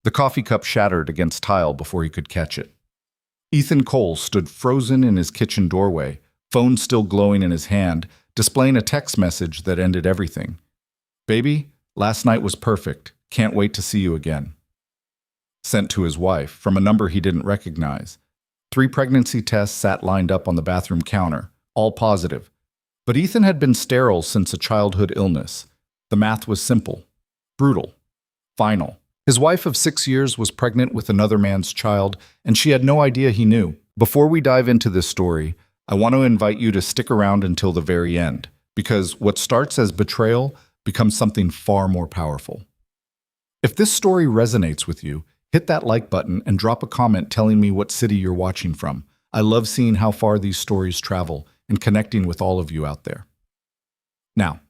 The coffee cup shattered against tile before he could catch it. Ethan Cole stood frozen in his kitchen doorway, phone still glowing in his hand, displaying a text message that ended everything. "Baby, last night was perfect. Can't wait to see you again." Sent to his wife from a number he didn't recognize. 3 pregnancy tests sat lined up on the bathroom counter, all positive. But Ethan had been sterile since a childhood illness. The math was simple, brutal, final. His wife of 6 years was pregnant with another man's child, and she had no idea he knew. Before we dive into this story, I want to invite you to stick around until the very end, because what starts as betrayal becomes something far more powerful. If this story resonates with you, hit that like button and drop a comment telling me what city you're watching from. I love seeing how far these stories travel and connecting with all of you out there. Now,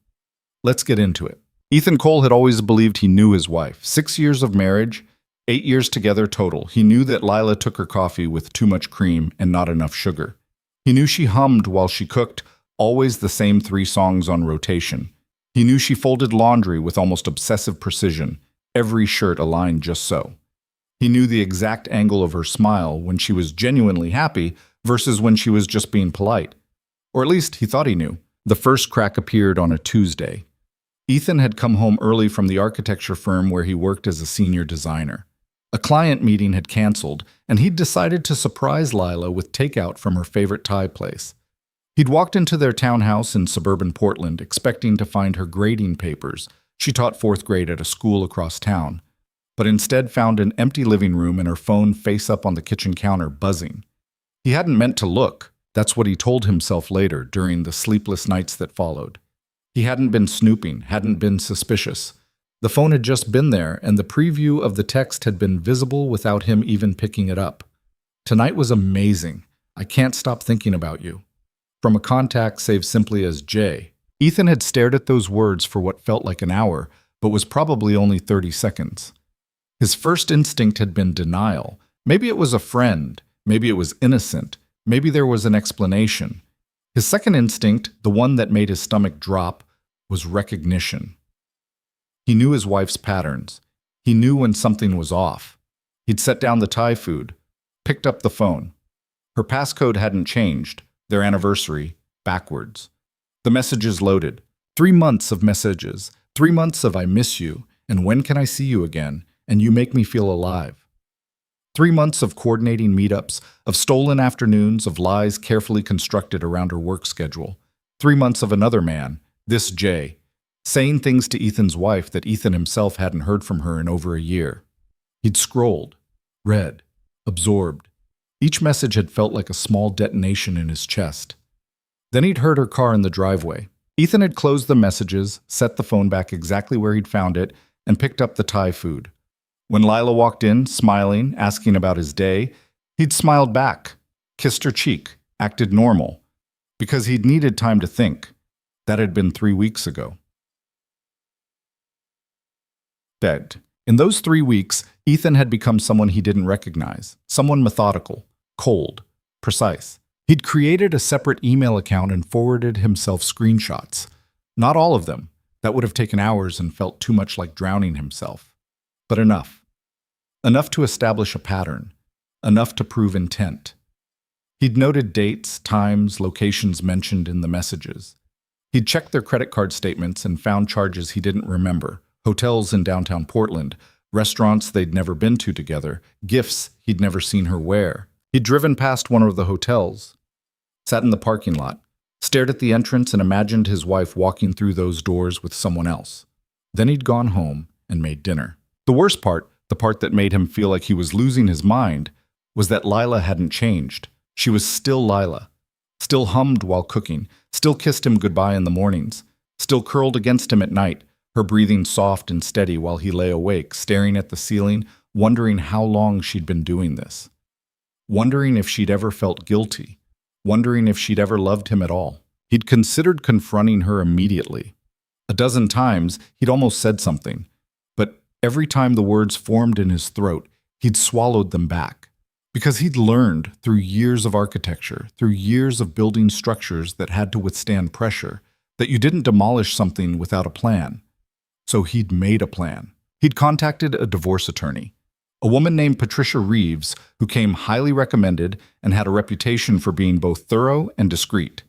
let's get into it. Ethan Cole had always believed he knew his wife. 6 years of marriage, 8 years together total. He knew that Lila took her coffee with too much cream and not enough sugar. He knew she hummed while she cooked, always the same 3 songs on rotation. He knew she folded laundry with almost obsessive precision, every shirt aligned just so. He knew the exact angle of her smile when she was genuinely happy versus when she was just being polite. Or at least he thought he knew. The first crack appeared on a Tuesday. Ethan had come home early from the architecture firm where he worked as a senior designer. A client meeting had canceled, and he'd decided to surprise Lila with takeout from her favorite Thai place. He'd walked into their townhouse in suburban Portland, expecting to find her grading papers. She taught 4th grade at a school across town, but instead found an empty living room and her phone face up on the kitchen counter buzzing. He hadn't meant to look. That's what he told himself later during the sleepless nights that followed. He hadn't been snooping, hadn't been suspicious. The phone had just been there, and the preview of the text had been visible without him even picking it up. "Tonight was amazing. I can't stop thinking about you." From a contact saved simply as J. Ethan had stared at those words for what felt like an hour, but was probably only 30 seconds. His first instinct had been denial. Maybe it was a friend. Maybe it was innocent. Maybe there was an explanation. His second instinct, the one that made his stomach drop, was recognition. He knew his wife's patterns. He knew when something was off. He'd set down the Thai food, picked up the phone. Her passcode hadn't changed, their anniversary, backwards. The messages loaded. 3 months of messages. 3 months of "I miss you," and "When can I see you again?" and "You make me feel alive." 3 months of coordinating meetups, of stolen afternoons, of lies carefully constructed around her work schedule. 3 months of another man, this Jay, saying things to Ethan's wife that Ethan himself hadn't heard from her in over a year. He'd scrolled, read, absorbed. Each message had felt like a small detonation in his chest. Then he'd heard her car in the driveway. Ethan had closed the messages, set the phone back exactly where he'd found it, and picked up the Thai food. When Lila walked in, smiling, asking about his day, he'd smiled back, kissed her cheek, acted normal, because he'd needed time to think. That had been 3 weeks ago. Dead. In those 3 weeks, Ethan had become someone he didn't recognize, someone methodical, cold, precise. He'd created a separate email account and forwarded himself screenshots. Not all of them. That would have taken hours and felt too much like drowning himself. But enough. Enough to establish a pattern. Enough to prove intent. He'd noted dates, times, locations mentioned in the messages. He'd checked their credit card statements and found charges he didn't remember. Hotels in downtown Portland, restaurants they'd never been to together, gifts he'd never seen her wear. He'd driven past one of the hotels, sat in the parking lot, stared at the entrance and imagined his wife walking through those doors with someone else. Then he'd gone home and made dinner. The worst part, the part that made him feel like he was losing his mind, was that Lila hadn't changed. She was still Lila. Still hummed while cooking, still kissed him goodbye in the mornings, still curled against him at night, her breathing soft and steady while he lay awake, staring at the ceiling, wondering how long she'd been doing this. Wondering if she'd ever felt guilty. Wondering if she'd ever loved him at all. He'd considered confronting her immediately. A dozen times, he'd almost said something. But every time the words formed in his throat, he'd swallowed them back. Because he'd learned through years of architecture, through years of building structures that had to withstand pressure, that you didn't demolish something without a plan. So he'd made a plan. He'd contacted a divorce attorney. A woman named Patricia Reeves, who came highly recommended and had a reputation for being both thorough and discreet.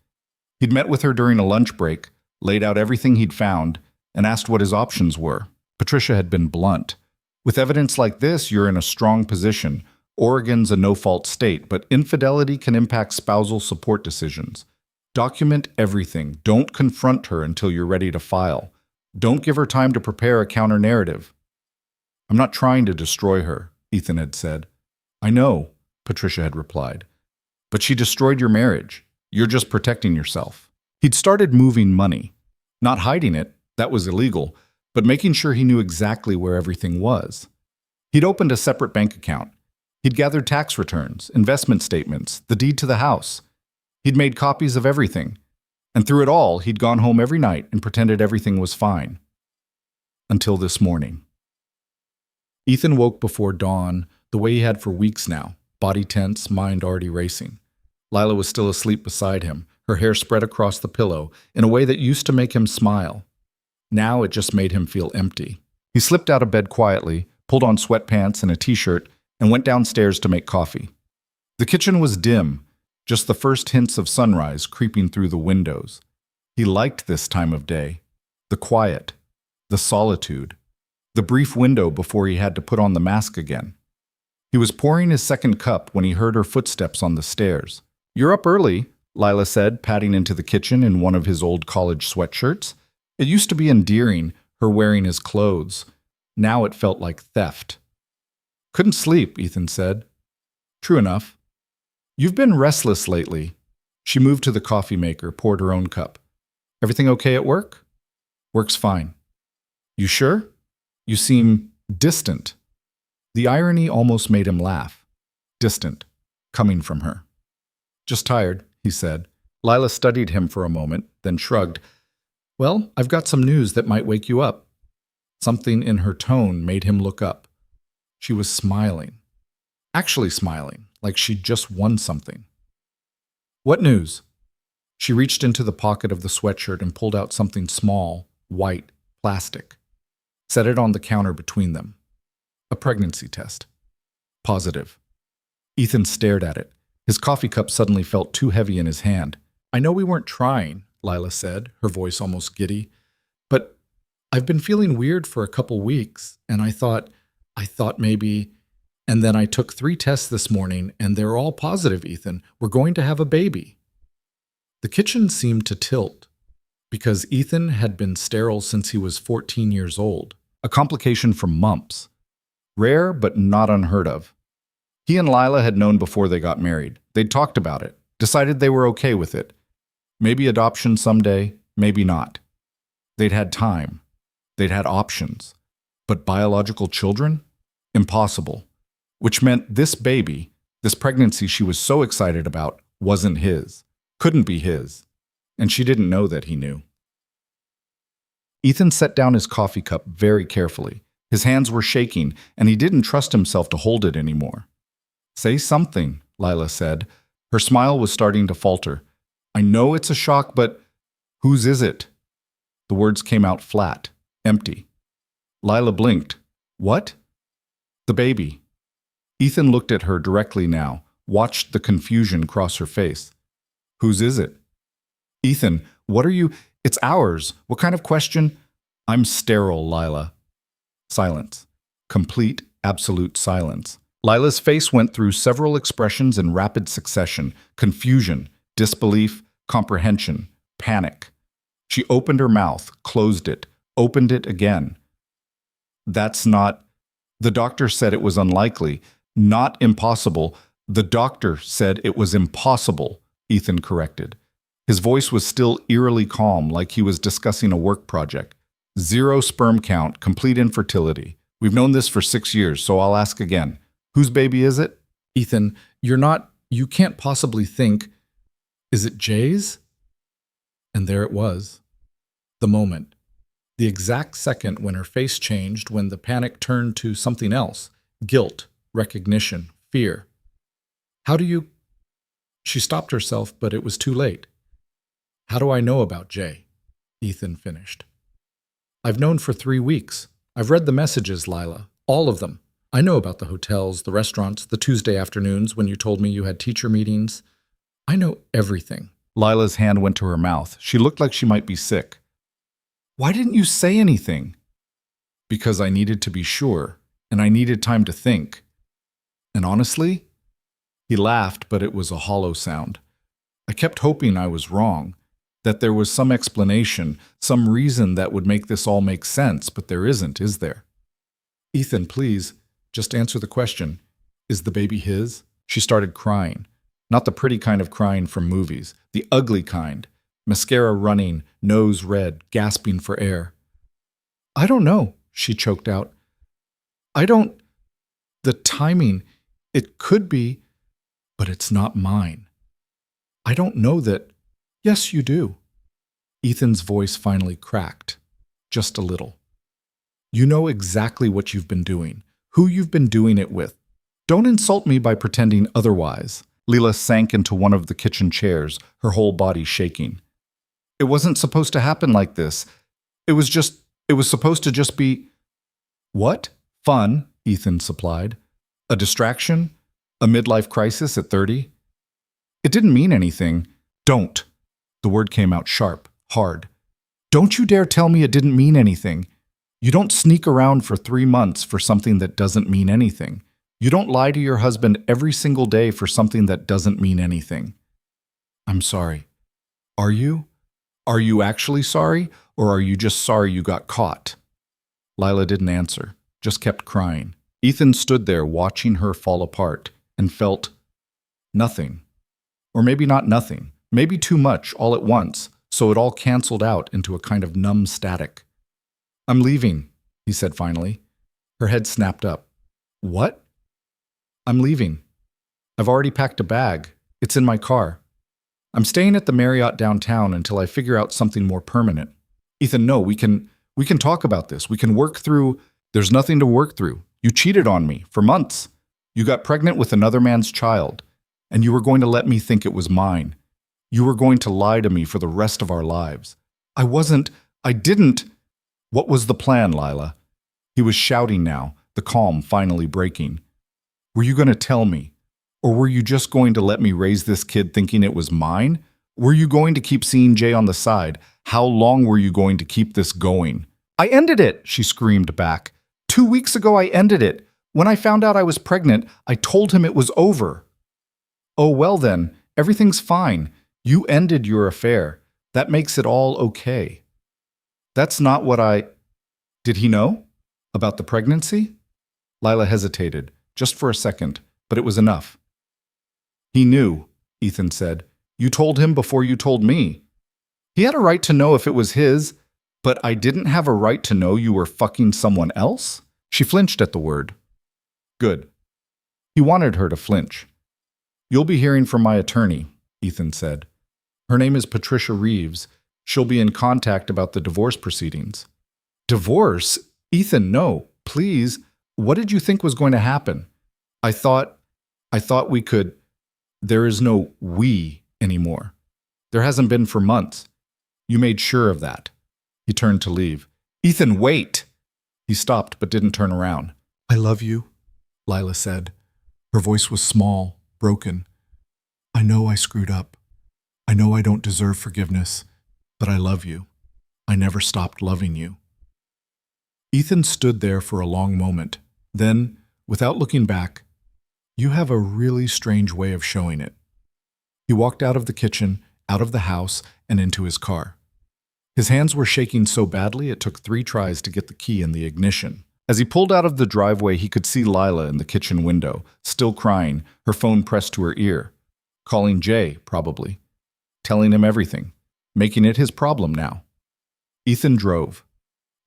He'd met with her during a lunch break, laid out everything he'd found, and asked what his options were. Patricia had been blunt. With evidence like this, you're in a strong position. Oregon's a no-fault state, but infidelity can impact spousal support decisions. Document everything. Don't confront her until you're ready to file. Don't give her time to prepare a counter-narrative. I'm not trying to destroy her, Ethan had said. I know, Patricia had replied. But she destroyed your marriage. You're just protecting yourself. He'd started moving money. Not hiding it, that was illegal, but making sure he knew exactly where everything was. He'd opened a separate bank account. He'd gathered tax returns, investment statements, the deed to the house. He'd made copies of everything. And through it all, he'd gone home every night and pretended everything was fine. Until this morning. Ethan woke before dawn, the way he had for weeks now, body tense, mind already racing. Lila was still asleep beside him, her hair spread across the pillow in a way that used to make him smile. Now it just made him feel empty. He slipped out of bed quietly, pulled on sweatpants and a t-shirt, and went downstairs to make coffee. The kitchen was dim, just the first hints of sunrise creeping through the windows. He liked this time of day. The quiet, the solitude, the brief window before he had to put on the mask again. He was pouring his second cup when he heard her footsteps on the stairs. "You're up early," Lila said, padding into the kitchen in one of his old college sweatshirts. It used to be endearing, her wearing his clothes. Now it felt like theft. "Couldn't sleep," Ethan said. "True enough." "You've been restless lately." She moved to the coffee maker, poured her own cup. "Everything okay at work?" "Work's fine." "You sure? You seem distant." The irony almost made him laugh. Distant, coming from her. "Just tired," he said. Lila studied him for a moment, then shrugged. "Well, I've got some news that might wake you up." Something in her tone made him look up. She was smiling. Actually smiling, like she'd just won something. "What news?" She reached into the pocket of the sweatshirt and pulled out something small, white, plastic. Set it on the counter between them. A pregnancy test. Positive. Ethan stared at it. His coffee cup suddenly felt too heavy in his hand. "I know we weren't trying," Lila said, her voice almost giddy, "but I've been feeling weird for a couple weeks, and I thought maybe, and then I took 3 tests this morning, and they're all positive, Ethan. We're going to have a baby." The kitchen seemed to tilt, because Ethan had been sterile since he was 14 years old, a complication from mumps. Rare, but not unheard of. He and Lila had known before they got married. They'd talked about it, decided they were okay with it. Maybe adoption someday, maybe not. They'd had time. They'd had options. But biological children? Impossible. Which meant this baby, this pregnancy she was so excited about, wasn't his. Couldn't be his. And she didn't know that he knew. Ethan set down his coffee cup very carefully. His hands were shaking, and he didn't trust himself to hold it anymore. "Say something," Lila said. Her smile was starting to falter. "I know it's a shock, but whose is it?" The words came out flat, empty. Lila blinked. "What?" "The baby." Ethan looked at her directly now, watched the confusion cross her face. "Whose is it?" "Ethan, what are you? It's ours. What kind of question?" "I'm sterile, Lila." Silence. Complete, absolute silence. Lila's face went through several expressions in rapid succession: confusion, disbelief, comprehension, panic. She opened her mouth, closed it, opened it again. "That's not..." The doctor said it was unlikely, not impossible. "The doctor said it was impossible," Ethan corrected. His voice was still eerily calm, like he was discussing a work project. "0 sperm count, complete infertility. We've known this for 6 years, so I'll ask again. Whose baby is it?" "Ethan, you can't possibly think, is it Jay's?" And there it was. The moment. The exact second when her face changed, when the panic turned to something else. Guilt, recognition, fear. "How do you..." She stopped herself, but it was too late. "How do I know about Jay?" Ethan finished. "I've known for 3 weeks. I've read the messages, Lila. All of them. I know about the hotels, the restaurants, the Tuesday afternoons when you told me you had teacher meetings. I know everything. Lila's hand went to her mouth. She looked like she might be sick. Why didn't you say anything? Because I needed to be sure, and I needed time to think. And honestly, he laughed, but it was a hollow sound. I kept hoping I was wrong, that there was some explanation, some reason that would make this all make sense, but there isn't, is there? Ethan, please, just answer the question. Is the baby his? She started crying. Not the pretty kind of crying from movies, the ugly kind. Mascara running, nose red, gasping for air. I don't know, she choked out. The timing, it could be, but it's not mine. I don't know that. Yes, you do. Ethan's voice finally cracked, just a little. You know exactly what you've been doing, who you've been doing it with. Don't insult me by pretending otherwise. Lila sank into one of the kitchen chairs, her whole body shaking. It wasn't supposed to happen like this. It was supposed to just be… What? Fun, Ethan supplied. A distraction? A midlife crisis at 30? It didn't mean anything. Don't. The word came out sharp, hard. Don't you dare tell me it didn't mean anything. You don't sneak around for 3 months for something that doesn't mean anything. You don't lie to your husband every single day for something that doesn't mean anything. I'm sorry. Are you? Are you actually sorry, or are you just sorry you got caught? Lila didn't answer, just kept crying. Ethan stood there watching her fall apart and felt nothing. Or maybe not nothing, maybe too much all at once, so it all canceled out into a kind of numb static. I'm leaving, he said finally. Her head snapped up. What? I'm leaving. I've already packed a bag. It's in my car. I'm staying at the Marriott downtown until I figure out something more permanent. Ethan, no, we can talk about this. We can work through… There's nothing to work through. You cheated on me for months. You got pregnant with another man's child, and you were going to let me think it was mine. You were going to lie to me for the rest of our lives. I didn't… What was the plan, Lila? He was shouting now, the calm finally breaking. Were you going to tell me? Or were you just going to let me raise this kid thinking it was mine? Were you going to keep seeing Jay on the side? How long were you going to keep this going? I ended it, she screamed back. 2 weeks ago I ended it. When I found out I was pregnant, I told him it was over. Oh, well then, everything's fine. You ended your affair. That makes it all okay. That's not what I… Did he know? About the pregnancy? Lila hesitated, just for a second, but it was enough. He knew, Ethan said. You told him before you told me. He had a right to know if it was his, but I didn't have a right to know you were fucking someone else? She flinched at the word. Good. He wanted her to flinch. You'll be hearing from my attorney, Ethan said. Her name is Patricia Reeves. She'll be in contact about the divorce proceedings. Divorce? Ethan, no, please. What did you think was going to happen? I thought we could… There is no we anymore. There hasn't been for months. You made sure of that. He turned to leave. Ethan, wait! He stopped but didn't turn around. I love you, Lila said. Her voice was small, broken. I know I screwed up. I know I don't deserve forgiveness, but I love you. I never stopped loving you. Ethan stood there for a long moment. Then, without looking back, you have a really strange way of showing it. He walked out of the kitchen, out of the house, and into his car. His hands were shaking so badly it took 3 tries to get the key in the ignition. As he pulled out of the driveway, he could see Lila in the kitchen window, still crying, her phone pressed to her ear. Calling Jay, probably. Telling him everything. Making it his problem now. Ethan drove.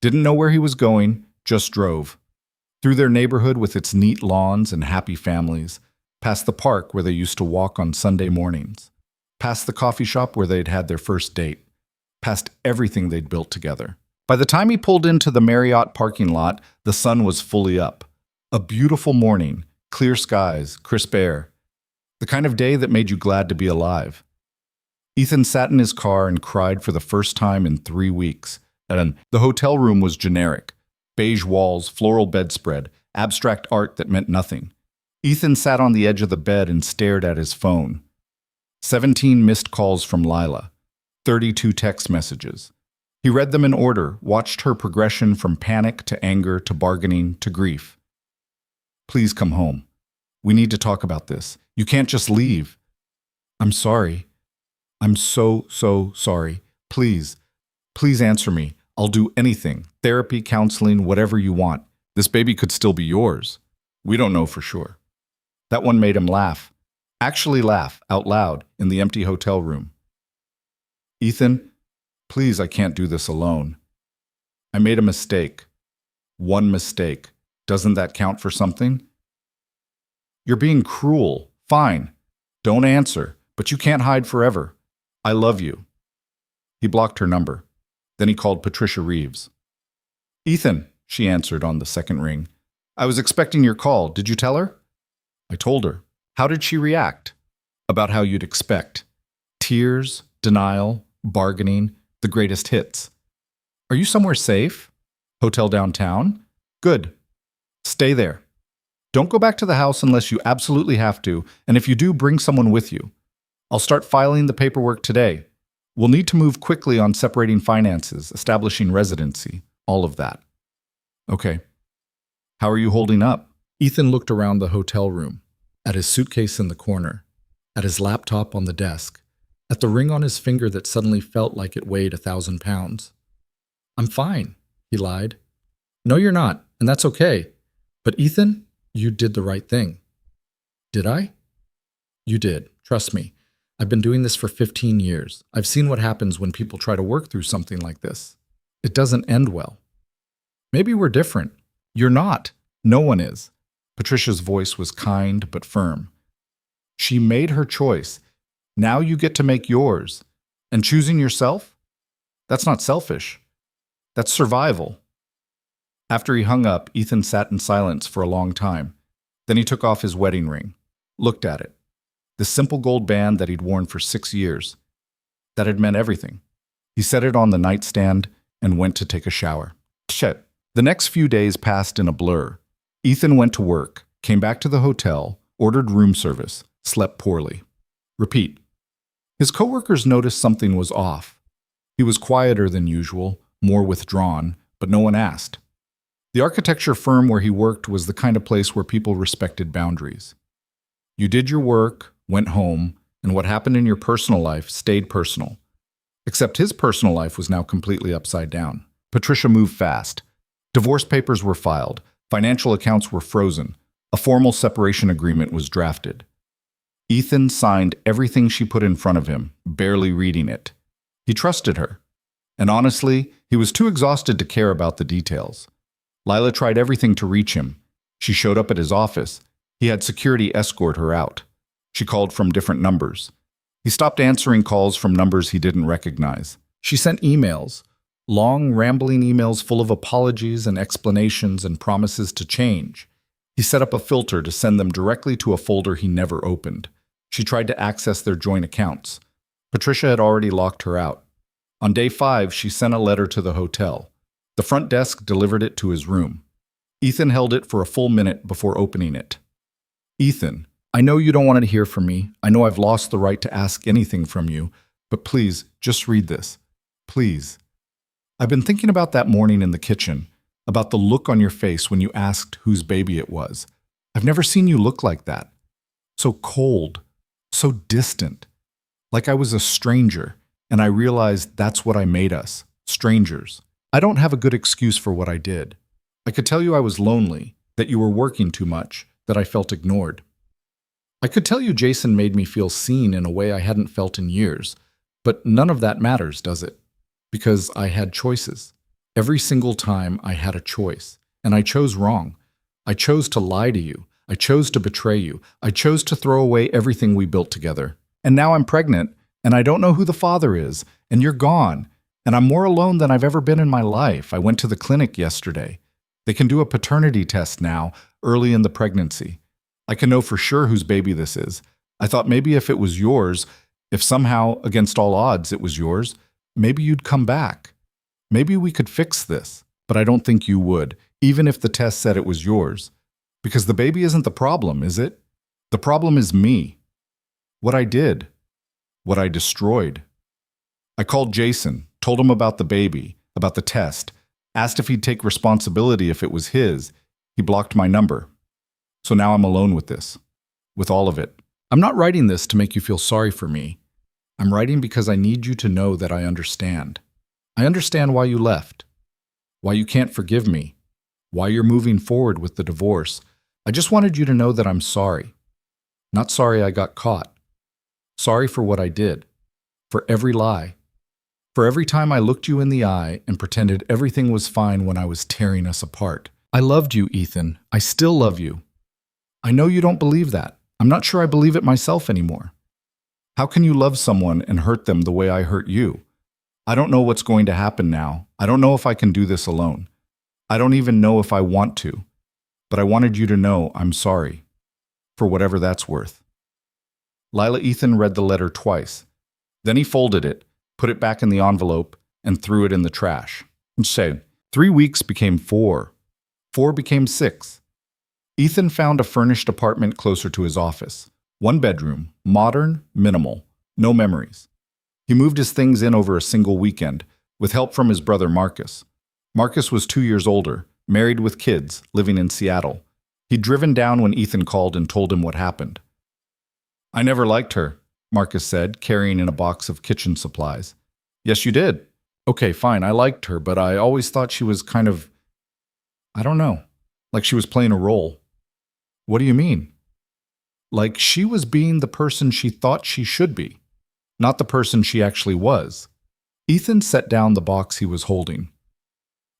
Didn't know where he was going, just drove. Through their neighborhood with its neat lawns and happy families, past the park where they used to walk on Sunday mornings, past the coffee shop where they'd had their first date, past everything they'd built together. By the time he pulled into the Marriott parking lot, the sun was fully up. A beautiful morning, clear skies, crisp air. The kind of day that made you glad to be alive. Ethan sat in his car and cried for the first time in 3 weeks. And the hotel room was generic. Beige walls, floral bedspread, abstract art that meant nothing. Ethan sat on the edge of the bed and stared at his phone. 17 missed calls from Lila, 32 text messages. He read them in order, watched her progression from panic to anger to bargaining to grief. Please come home. We need to talk about this. You can't just leave. I'm sorry. I'm so sorry. Please answer me. I'll do anything. Therapy, counseling, whatever you want. This baby could still be yours. We don't know for sure. That one made him laugh. Actually laugh out loud in the empty hotel room. Ethan, please, I can't do this alone. I made a mistake. One mistake. Doesn't that count for something? You're being cruel. Fine. Don't answer, but you can't hide forever. I love you. He blocked her number. Then he called Patricia Reeves. Ethan, she answered on the second ring. I was expecting your call. Did you tell her? I told her. How did she react? About how you'd expect. Tears, denial, bargaining, the greatest hits. Are you somewhere safe? Hotel downtown? Good. Stay there. Don't go back to the house unless you absolutely have to, and if you do, bring someone with you. I'll start filing the paperwork today. We'll need to move quickly on separating finances, establishing residency, all of that. Okay. How are you holding up? Ethan looked around the hotel room, at his suitcase in the corner, at his laptop on the desk, at the ring on his finger that suddenly felt like it weighed 1,000 pounds. I'm fine, he lied. No, you're not, and that's okay. But Ethan, you did the right thing. Did I? You did. Trust me. I've been doing this for 15 years. I've seen what happens when people try to work through something like this. It doesn't end well. Maybe we're different. You're not. No one is. Patricia's voice was kind but firm. She made her choice. Now you get to make yours. And choosing yourself? That's not selfish. That's survival. After he hung up, Ethan sat in silence for a long time. Then he took off his wedding ring, looked at it. The simple gold band that he'd worn for 6 years. That had meant everything. He set it on the nightstand and went to take a shower. Shit. The next few days passed in a blur. Ethan went to work, came back to the hotel, ordered room service, slept poorly. Repeat. His coworkers noticed something was off. He was quieter than usual, more withdrawn, but no one asked. The architecture firm where he worked was the kind of place where people respected boundaries. You did your work, went home, and what happened in your personal life stayed personal. Except his personal life was now completely upside down. Patricia moved fast. Divorce papers were filed. Financial accounts were frozen. A formal separation agreement was drafted. Ethan signed everything she put in front of him, barely reading it. He trusted her. And honestly, he was too exhausted to care about the details. Lila tried everything to reach him. She showed up at his office. He had security escort her out. She called from different numbers. He stopped answering calls from numbers he didn't recognize. She sent emails, long, rambling emails full of apologies and explanations and promises to change. He set up a filter to send them directly to a folder he never opened. She tried to access their joint accounts. Patricia had already locked her out. On day 5, she sent a letter to the hotel. The front desk delivered it to his room. Ethan held it for a full minute before opening it. Ethan, I know you don't want to hear from me. I know I've lost the right to ask anything from you, but please, just read this. Please. I've been thinking about that morning in the kitchen, about the look on your face when you asked whose baby it was. I've never seen you look like that. So cold, so distant, like I was a stranger, and I realized that's what I made us, strangers. I don't have a good excuse for what I did. I could tell you I was lonely, that you were working too much, that I felt ignored. I could tell you Jason made me feel seen in a way I hadn't felt in years, but none of that matters, does it? Because I had choices. Every single time I had a choice, and I chose wrong. I chose to lie to you. I chose to betray you. I chose to throw away everything we built together. And now I'm pregnant, and I don't know who the father is, and you're gone, and I'm more alone than I've ever been in my life. I went to the clinic yesterday. They can do a paternity test now, early in the pregnancy. I can know for sure whose baby this is. I thought maybe if it was yours, if somehow, against all odds, it was yours, maybe you'd come back. Maybe we could fix this, but I don't think you would, even if the test said it was yours. Because the baby isn't the problem, is it? The problem is me. What I did. What I destroyed. I called Jason, told him about the baby, about the test, asked if he'd take responsibility if it was his. He blocked my number. So now I'm alone with this. With all of it. I'm not writing this to make you feel sorry for me. I'm writing because I need you to know that I understand. I understand why you left. Why you can't forgive me. Why you're moving forward with the divorce. I just wanted you to know that I'm sorry. Not sorry I got caught. Sorry for what I did. For every lie. For every time I looked you in the eye and pretended everything was fine when I was tearing us apart. I loved you, Ethan. I still love you. I know you don't believe that. I'm not sure I believe it myself anymore. How can you love someone and hurt them the way I hurt you? I don't know what's going to happen now. I don't know if I can do this alone. I don't even know if I want to. But I wanted you to know I'm sorry. For whatever that's worth. Lila Ethan read the letter twice. Then he folded it, put it back in the envelope, and threw it in the trash. And said, 3 weeks became 4. 4 became 6. Ethan found a furnished apartment closer to his office. 1 bedroom, modern, minimal, no memories. He moved his things in over a single weekend, with help from his brother Marcus. Marcus was 2 years older, married with kids, living in Seattle. He'd driven down when Ethan called and told him what happened. I never liked her, Marcus said, carrying in a box of kitchen supplies. Yes, you did. Okay, fine, I liked her, but I always thought she was kind of, I don't know, like she was playing a role. What do you mean? Like she was being the person she thought she should be, not the person she actually was. Ethan set down the box he was holding.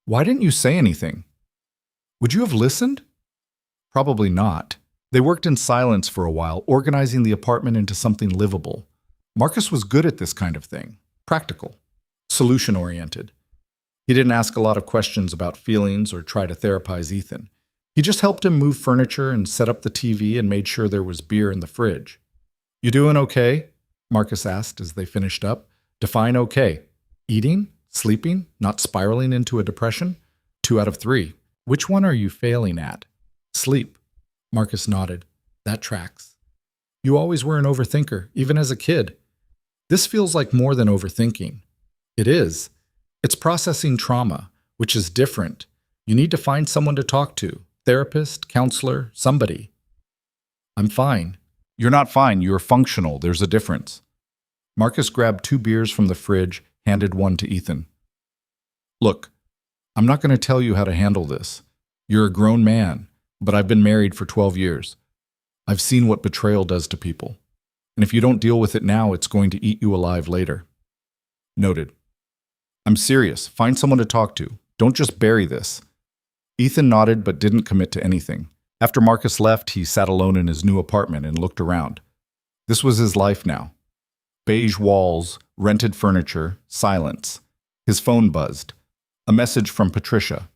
Why didn't you say anything? Would you have listened? Probably not. They worked in silence for a while, organizing the apartment into something livable. Marcus was good at this kind of thing. Practical. Solution-oriented. He didn't ask a lot of questions about feelings or try to therapize Ethan. He just helped him move furniture and set up the TV and made sure there was beer in the fridge. You doing okay? Marcus asked as they finished up. Define okay. Eating? Sleeping? Not spiraling into a depression? 2 out of 3. Which one are you failing at? Sleep. Marcus nodded. That tracks. You always were an overthinker, even as a kid. This feels like more than overthinking. It is. It's processing trauma, which is different. You need to find someone to talk to. Therapist, counselor, somebody. I'm fine. You're not fine. You're functional. There's a difference. Marcus grabbed 2 beers from the fridge, handed one to Ethan. Look, I'm not going to tell you how to handle this. You're a grown man, but I've been married for 12 years. I've seen what betrayal does to people. And if you don't deal with it now, it's going to eat you alive later. Noted. I'm serious. Find someone to talk to. Don't just bury this. Ethan nodded but didn't commit to anything. After Marcus left, he sat alone in his new apartment and looked around. This was his life now. Beige walls, rented furniture, silence. His phone buzzed. A message from Patricia.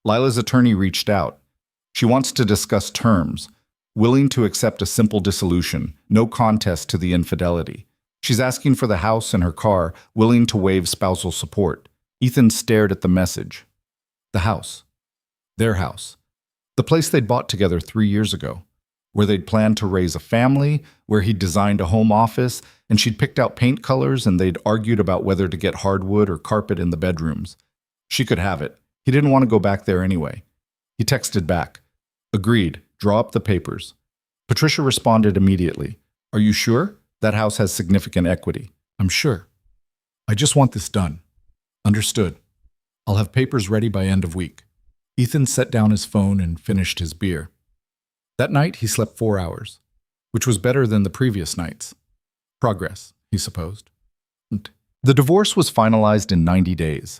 Lila's attorney reached out. She wants to discuss terms, willing to accept a simple dissolution, no contest to the infidelity. She's asking for the house and her car, willing to waive spousal support. Ethan stared at the message. The house. Their house. The place they'd bought together 3 years ago, where they'd planned to raise a family, where he'd designed a home office, and she'd picked out paint colors and they'd argued about whether to get hardwood or carpet in the bedrooms. She could have it. He didn't want to go back there anyway. He texted back. Agreed. Draw up the papers. Patricia responded immediately. Are you sure? That house has significant equity. I'm sure. I just want this done. Understood. I'll have papers ready by end of week. Ethan set down his phone and finished his beer. That night, he slept 4 hours, which was better than the previous nights. Progress, he supposed. The divorce was finalized in 90 days.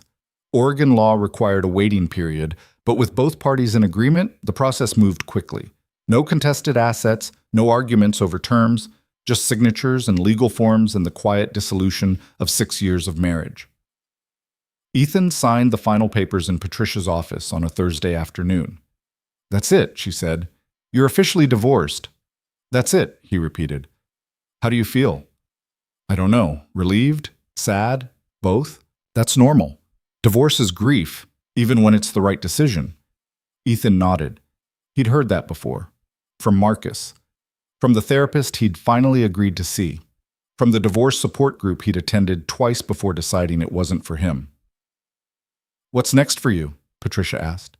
Oregon law required a waiting period, but with both parties in agreement, the process moved quickly. No contested assets, no arguments over terms, just signatures and legal forms and the quiet dissolution of 6 years of marriage. Ethan signed the final papers in Patricia's office on a Thursday afternoon. That's it, she said. You're officially divorced. That's it, he repeated. How do you feel? I don't know. Relieved? Sad? Both? That's normal. Divorce is grief, even when it's the right decision. Ethan nodded. He'd heard that before. From Marcus. From the therapist he'd finally agreed to see. From the divorce support group he'd attended twice before deciding it wasn't for him. "What's next for you?" Patricia asked.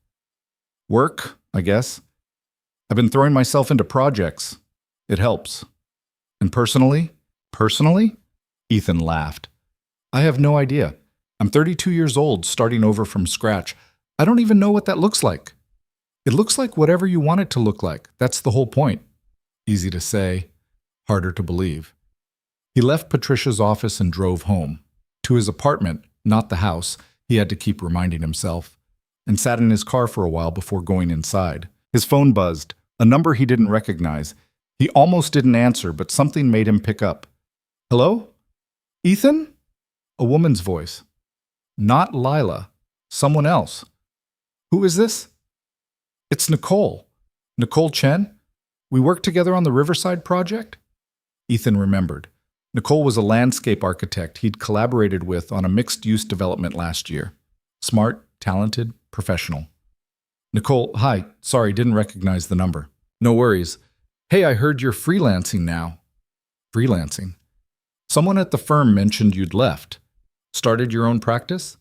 "Work, I guess. I've been throwing myself into projects. It helps." "And personally?" "Personally?" Ethan laughed. "I have no idea. I'm 32 years old, starting over from scratch. I don't even know what that looks like." "It looks like whatever you want it to look like. That's the whole point." Easy to say, harder to believe. He left Patricia's office and drove home. To his apartment, not the house, he had to keep reminding himself, and sat in his car for a while before going inside. His phone buzzed, a number he didn't recognize. He almost didn't answer, but something made him pick up. "Hello? Ethan?" A woman's voice. Not Lila. Someone else. "Who is this?" "It's Nicole. Nicole Chen? We worked together on the Riverside project?" Ethan remembered. Nicole was a landscape architect he'd collaborated with on a mixed-use development last year. Smart, talented, professional. "Nicole, hi. Sorry, didn't recognize the number." "No worries. Hey, I heard you're freelancing now." "Freelancing?" "Someone at the firm mentioned you'd left. Started your own practice?"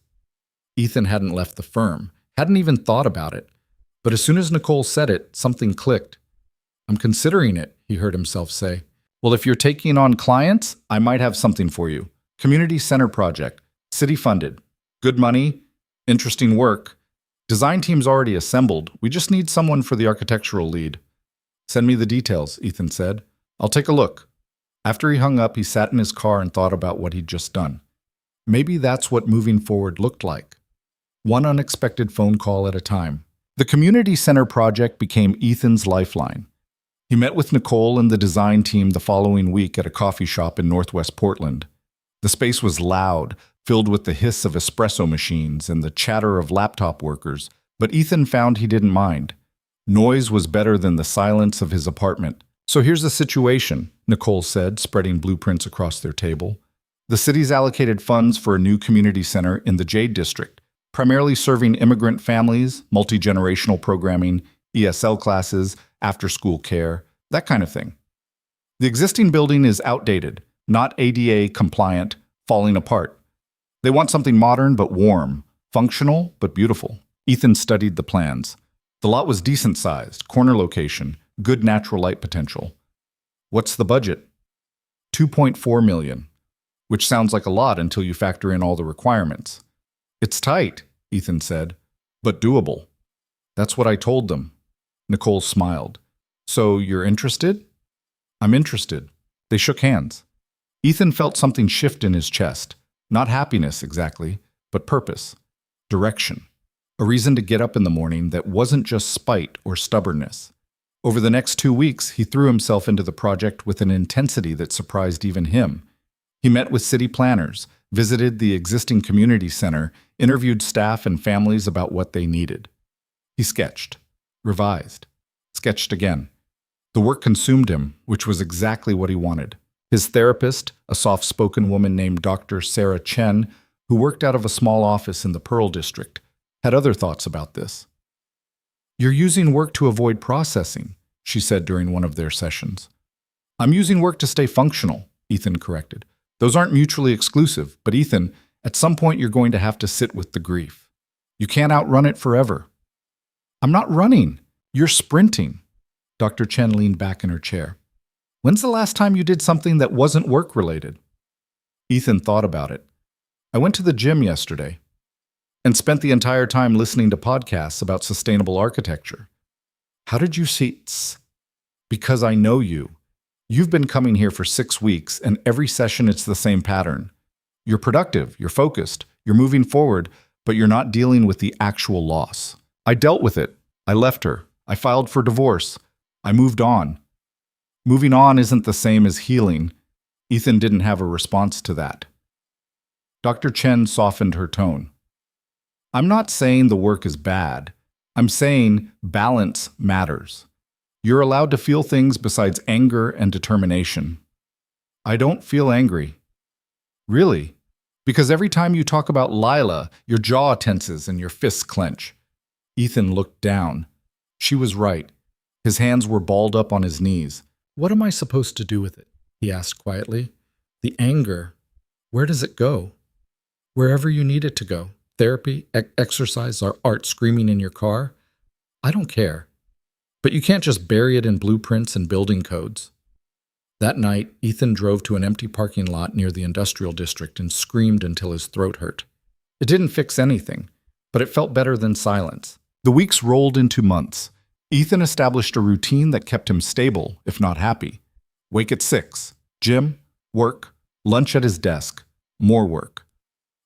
Ethan hadn't left the firm, hadn't even thought about it. But as soon as Nicole said it, something clicked. "I'm considering it," he heard himself say. "Well, if you're taking on clients, I might have something for you. Community center project, city funded, good money, interesting work. Design team's already assembled. We just need someone for the architectural lead." "Send me the details," Ethan said. "I'll take a look." After he hung up, he sat in his car and thought about what he'd just done. Maybe that's what moving forward looked like. One unexpected phone call at a time. The community center project became Ethan's lifeline. He met with Nicole and the design team the following week at a coffee shop in Northwest Portland. The space was loud, filled with the hiss of espresso machines and the chatter of laptop workers, but Ethan found he didn't mind. Noise was better than the silence of his apartment. "So here's the situation," Nicole said, spreading blueprints across their table. "The city's allocated funds for a new community center in the Jade District, primarily serving immigrant families, multi-generational programming, ESL classes, after-school care, that kind of thing. The existing building is outdated, not ADA compliant, falling apart. They want something modern but warm, functional but beautiful." Ethan studied the plans. The lot was decent-sized, corner location, good natural light potential. "What's the budget?" $2.4 million, which sounds like a lot until you factor in all the requirements. "It's tight," Ethan said, "but doable." "That's what I told them." Nicole smiled. "So you're interested?" "I'm interested." They shook hands. Ethan felt something shift in his chest. Not happiness, exactly, but purpose. Direction. A reason to get up in the morning that wasn't just spite or stubbornness. Over the next 2 weeks, he threw himself into the project with an intensity that surprised even him. He met with city planners, visited the existing community center, interviewed staff and families about what they needed. He sketched, revised, sketched again. The work consumed him, which was exactly what he wanted. His therapist, a soft-spoken woman named Dr. Sarah Chen, who worked out of a small office in the Pearl District, had other thoughts about this. "You're using work to avoid processing," she said during one of their sessions. "I'm using work to stay functional," Ethan corrected. "Those aren't mutually exclusive, but Ethan, at some point you're going to have to sit with the grief. You can't outrun it forever." "I'm not running. You're sprinting." Dr. Chen leaned back in her chair. "When's the last time you did something that wasn't work-related?" Ethan thought about it. "I went to the gym yesterday and spent the entire time listening to podcasts about sustainable architecture." "How did you see tss? Because I know you. You've been coming here for 6 weeks, and every session it's the same pattern. You're productive, you're focused, you're moving forward, but you're not dealing with the actual loss. I dealt with it. I left her. I filed for divorce. I moved on." Moving on isn't the same as healing. Ethan didn't have a response to that. Dr. Chen softened her tone. "I'm not saying the work is bad. I'm saying balance matters. You're allowed to feel things besides anger and determination." "I don't feel angry." "Really? Because every time you talk about Lila, your jaw tenses and your fists clench." Ethan looked down. She was right. His hands were balled up on his knees. "What am I supposed to do with it?" he asked quietly. "The anger, where does it go?" "Wherever you need it to go. Therapy, exercise, or art screaming in your car. I don't care. But you can't just bury it in blueprints and building codes." That night, Ethan drove to an empty parking lot near the industrial district and screamed until his throat hurt. It didn't fix anything, but it felt better than silence. The weeks rolled into months. Ethan established a routine that kept him stable, if not happy. Wake at 6, gym, work, lunch at his desk, more work.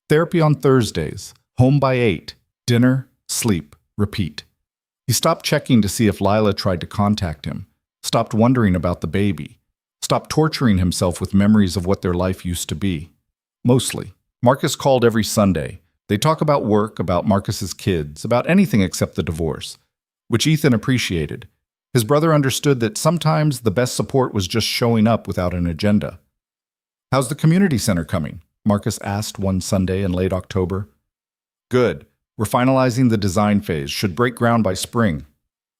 Therapy on Thursdays, home by 8, dinner, sleep, repeat. He stopped checking to see if Lila tried to contact him, stopped wondering about the baby, stopped torturing himself with memories of what their life used to be. Mostly. Marcus called every Sunday. They talk about work, about Marcus's kids, about anything except the divorce, which Ethan appreciated. His brother understood that sometimes the best support was just showing up without an agenda. "How's the community center coming?" Marcus asked one Sunday in late October. "Good. We're finalizing the design phase. Should break ground by spring."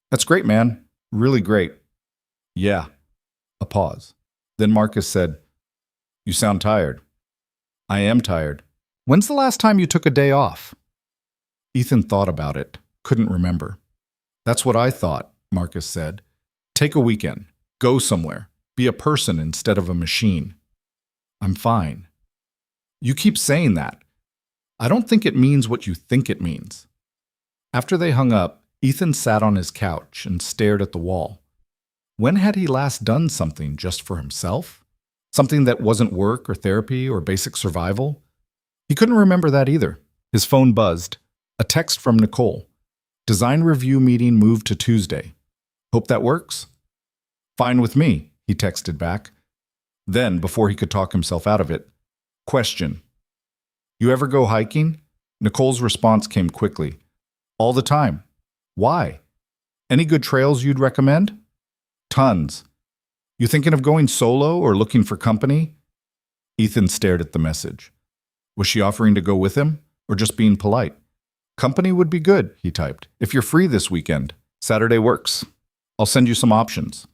"That's great, man. Really great." "Yeah." A pause. Then Marcus said, "You sound tired." "I am tired." "When's the last time you took a day off?" Ethan thought about it, couldn't remember. "That's what I thought," Marcus said. "Take a weekend. Go somewhere. Be a person instead of a machine." "I'm fine." "You keep saying that." "I don't think it means what you think it means." After they hung up, Ethan sat on his couch and stared at the wall. When had he last done something just for himself? Something that wasn't work or therapy or basic survival? He couldn't remember that either. His phone buzzed. A text from Nicole. "Design review meeting moved to Tuesday. Hope that works?" "Fine with me," he texted back. Then, before he could talk himself out of it, "Question. You ever go hiking?" Nicole's response came quickly. "All the time." "Why? Any good trails you'd recommend?" "Tons." "You thinking of going solo or looking for company?" Ethan stared at the message. Was she offering to go with him, or just being polite? "Company would be good," he typed. "If you're free this weekend. Saturday works. I'll send you some options."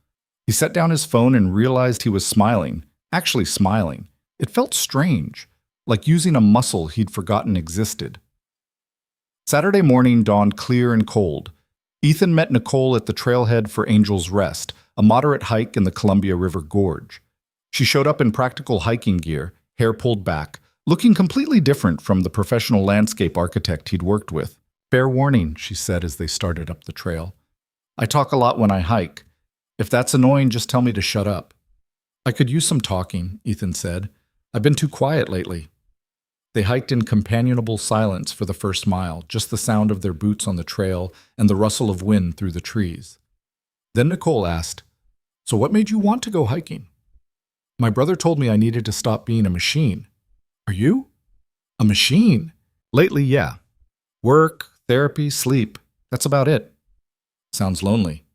He set down his phone and realized he was smiling. Actually smiling. It felt strange, like using a muscle he'd forgotten existed. Saturday morning dawned clear and cold. Ethan met Nicole at the trailhead for Angel's Rest, a moderate hike in the Columbia River Gorge. She showed up in practical hiking gear, hair pulled back, looking completely different from the professional landscape architect he'd worked with. "Fair warning," she said as they started up the trail. "I talk a lot when I hike. If that's annoying, just tell me to shut up." "I could use some talking," Ethan said. "I've been too quiet lately." They hiked in companionable silence for the first mile, just the sound of their boots on the trail and the rustle of wind through the trees. Then Nicole asked, "So what made you want to go hiking?" "My brother told me I needed to stop being a machine." "Are you?" "A machine?" "Lately, yeah. Work, therapy, sleep. That's about it." "Sounds lonely."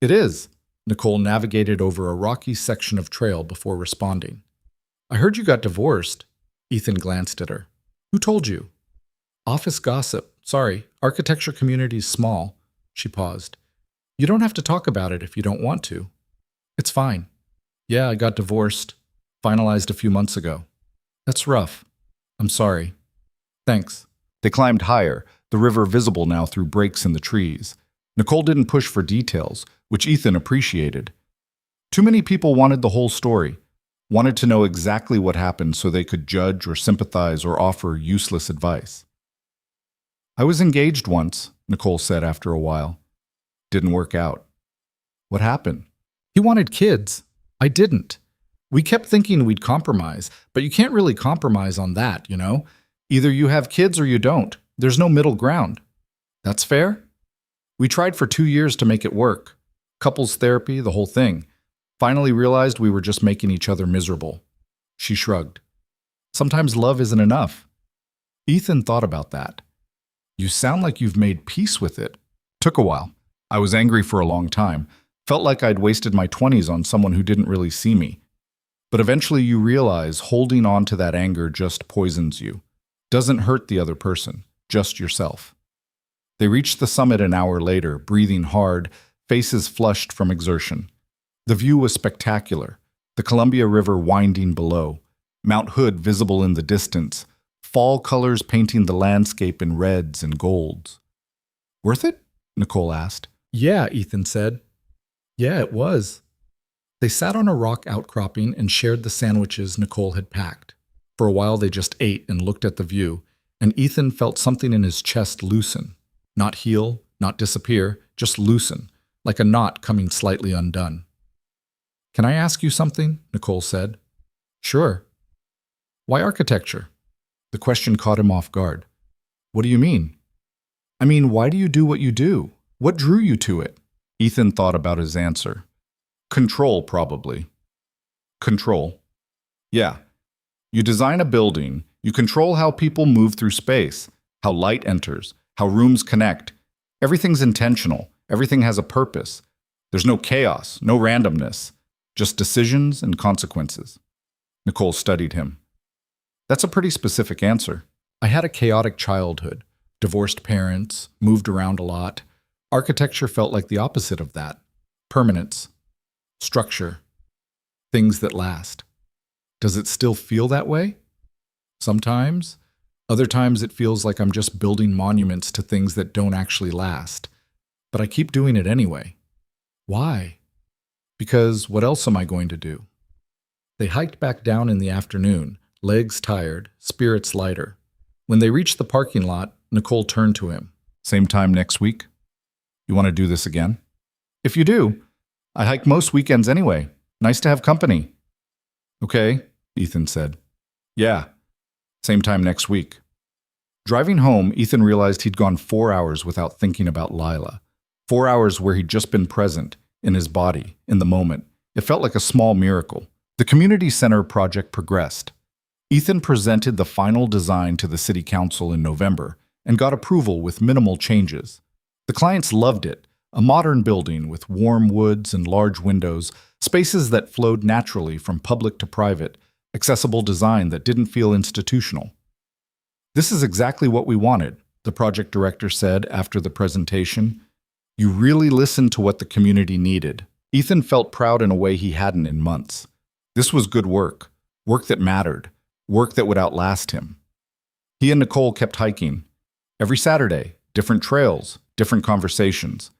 "It is." Nicole navigated over a rocky section of trail before responding. "I heard you got divorced." Ethan glanced at her. "Who told you?" "Office gossip. Sorry, architecture community's small." She paused. "You don't have to talk about it if you don't want to." "It's fine." "Yeah, I got divorced. Finalized a few months ago." "That's rough." "I'm sorry." "Thanks." They climbed higher, the river visible now through breaks in the trees. Nicole didn't push for details, which Ethan appreciated. Too many people wanted the whole story, wanted to know exactly what happened so they could judge or sympathize or offer useless advice. "I was engaged once," Nicole said after a while. "Didn't work out." "What happened?" "He wanted kids. I didn't. We kept thinking we'd compromise, but you can't really compromise on that, you know? Either you have kids or you don't. There's no middle ground." "That's fair?" "We tried for 2 years to make it work. Couples therapy, the whole thing. Finally realized we were just making each other miserable." She shrugged. "Sometimes love isn't enough." Ethan thought about that. "You sound like you've made peace with it." "Took a while. I was angry for a long time. Felt like I'd wasted my 20s on someone who didn't really see me. But eventually you realize holding on to that anger just poisons you. Doesn't hurt the other person, just yourself." They reached the summit an hour later, breathing hard, faces flushed from exertion. The view was spectacular, the Columbia River winding below, Mount Hood visible in the distance, fall colors painting the landscape in reds and golds. "Worth it?" Nicole asked. "Yeah," Ethan said. "Yeah, it was." They sat on a rock outcropping and shared the sandwiches Nicole had packed. For a while they just ate and looked at the view, and Ethan felt something in his chest loosen. Not heal, not disappear, just loosen, like a knot coming slightly undone. "Can I ask you something?" Nicole said. "Sure." "Why architecture?" The question caught him off guard. "What do you mean?" "I mean, why do you do what you do? What drew you to it?" Ethan thought about his answer. Control, probably. Control. Yeah. You design a building, you control how people move through space, how light enters, how rooms connect. Everything's intentional. Everything has a purpose. There's no chaos, no randomness, just decisions and consequences. Nicole studied him. That's a pretty specific answer. "I had a chaotic childhood, divorced parents, moved around a lot. Architecture felt like the opposite of that. Permanence, structure, things that last." "Does it still feel that way?" "Sometimes. Other times it feels like I'm just building monuments to things that don't actually last. But I keep doing it anyway." "Why?" "Because what else am I going to do?" They hiked back down in the afternoon, legs tired, spirits lighter. When they reached the parking lot, Nicole turned to him. "Same time next week? You want to do this again?" "If you do. I hike most weekends anyway. Nice to have company." "Okay," Ethan said. "Yeah. Same time next week." Driving home, Ethan realized he'd gone 4 hours without thinking about Lila. 4 hours where he'd just been present, in his body, in the moment. It felt like a small miracle. The community center project progressed. Ethan presented the final design to the city council in November and got approval with minimal changes. The clients loved it, a modern building with warm woods and large windows, spaces that flowed naturally from public to private, accessible design that didn't feel institutional. "This is exactly what we wanted," the project director said after the presentation. "You really listened to what the community needed." Ethan felt proud in a way he hadn't in months. This was good work, work that mattered, work that would outlast him. He and Nicole kept hiking. Every Saturday, different trails, different conversations.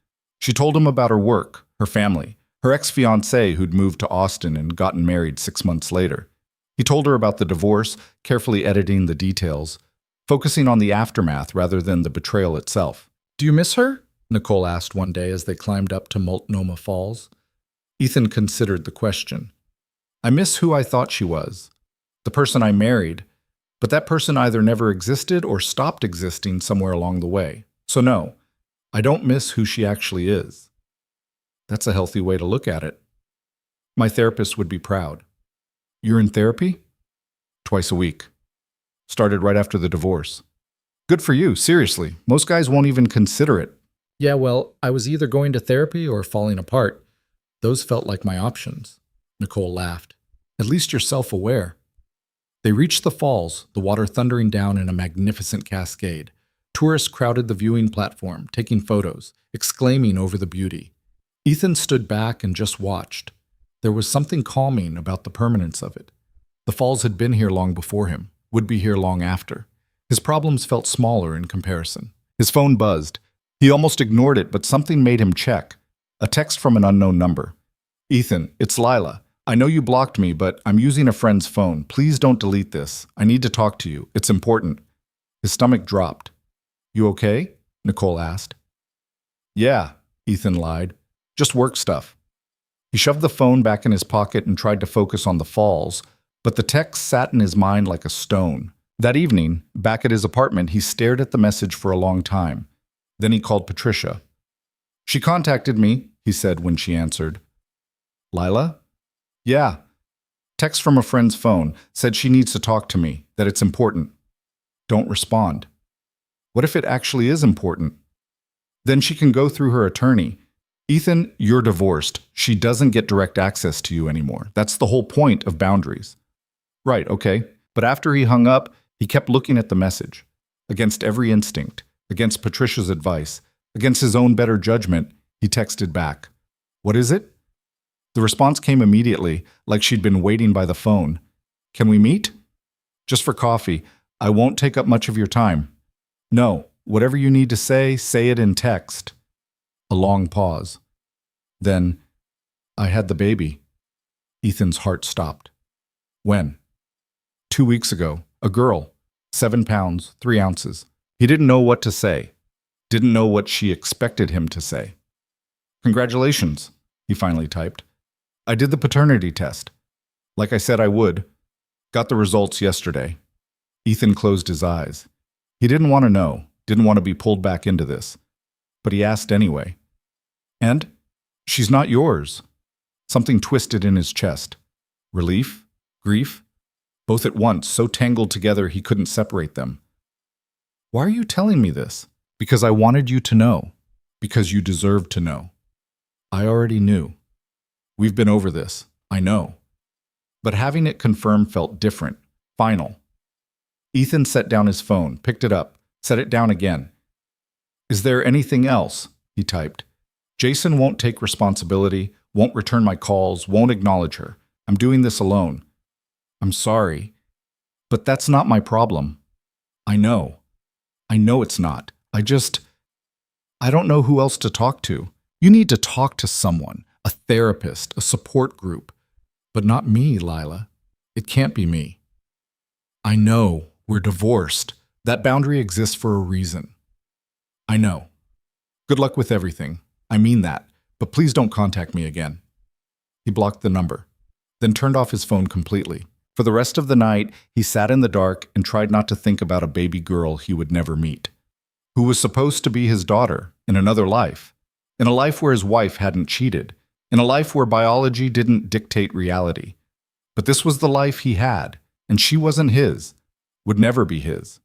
She told him about her work, her family, her ex-fiancé who'd moved to Austin and gotten married 6 months later. He told her about the divorce, carefully editing the details, focusing on the aftermath rather than the betrayal itself. "Do you miss her?" Nicole asked one day as they climbed up to Multnomah Falls. Ethan considered the question. "I miss who I thought she was, the person I married, but that person either never existed or stopped existing somewhere along the way. So no, I don't miss who she actually is." That's a healthy way to look at it. "My therapist would be proud." "You're in therapy?" "Twice a week. Started right after the divorce." "Good for you, seriously. Most guys won't even consider it." "Yeah, well, I was either going to therapy or falling apart. Those felt like my options." Nicole laughed. "At least you're self-aware." They reached the falls, the water thundering down in a magnificent cascade. Tourists crowded the viewing platform, taking photos, exclaiming over the beauty. Ethan stood back and just watched. There was something calming about the permanence of it. The falls had been here long before him, would be here long after. His problems felt smaller in comparison. His phone buzzed. He almost ignored it, but something made him check. A text from an unknown number. "Ethan, it's Lila. I know you blocked me, but I'm using a friend's phone. Please don't delete this. I need to talk to you. It's important." His stomach dropped. "You okay?" Nicole asked. "Yeah," Ethan lied. "Just work stuff." He shoved the phone back in his pocket and tried to focus on the falls, but the text sat in his mind like a stone. That evening, back at his apartment, he stared at the message for a long time. Then he called Patricia. "She contacted me," he said when she answered. "Lila?" "Yeah. Text from a friend's phone. Said she needs to talk to me, that it's important." "Don't respond." "What if it actually is important?" "Then she can go through her attorney." "Ethan, you're divorced. She doesn't get direct access to you anymore. That's the whole point of boundaries." "Right, okay." But after he hung up, he kept looking at the message. Against every instinct, against Patricia's advice, against his own better judgment, He texted back. What is it? The response came immediately, like she'd been waiting by the phone. Can we meet? Just for coffee. I won't take up much of your time. No, whatever you need to say it in text. A long pause. Then, I had the baby. Ethan's heart stopped. When? 2 weeks ago. A girl. 7 pounds, 3 ounces. He didn't know what to say. Didn't know what she expected him to say. Congratulations, he finally typed. I did the paternity test. Like I said I would. Got the results yesterday. Ethan closed his eyes. He didn't want to know, didn't want to be pulled back into this. But he asked anyway. And? She's not yours. Something twisted in his chest. Relief? Grief? Both at once, so tangled together he couldn't separate them. Why are you telling me this? Because I wanted you to know. Because you deserved to know. I already knew. We've been over this, I know. But having it confirmed felt different, final. Ethan set down his phone, picked it up, set it down again. Is there anything else? He typed. Jason won't take responsibility, won't return my calls, won't acknowledge her. I'm doing this alone. I'm sorry, but that's not my problem. I know. I know it's not. I don't know who else to talk to. You need to talk to someone, a therapist, a support group. But not me, Lila. It can't be me. I know, we're divorced. That boundary exists for a reason. I know. Good luck with everything. I mean that, but please don't contact me again. He blocked the number, then turned off his phone completely. For the rest of the night, he sat in the dark and tried not to think about a baby girl he would never meet, who was supposed to be his daughter in another life, in a life where his wife hadn't cheated, in a life where biology didn't dictate reality. But this was the life he had, and she wasn't his, would never be his.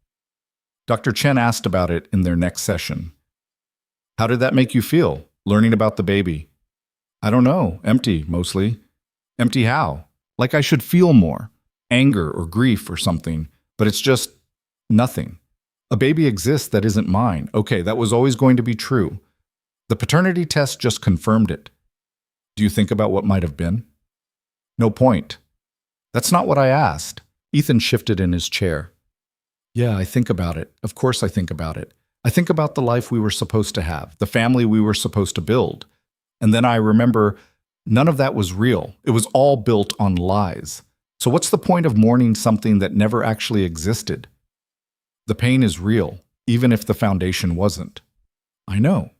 Dr. Chen asked about it in their next session. How did that make you feel, learning about the baby? I don't know, empty, mostly. Empty how? Like I should feel more, anger or grief or something, but it's just nothing. A baby exists that isn't mine. Okay, that was always going to be true. The paternity test just confirmed it. Do you think about what might have been? No point. That's not what I asked. Ethan shifted in his chair. Yeah, I think about it. Of course I think about it. I think about the life we were supposed to have, the family we were supposed to build. And then I remember none of that was real. It was all built on lies. So what's the point of mourning something that never actually existed? The pain is real, even if the foundation wasn't. I know.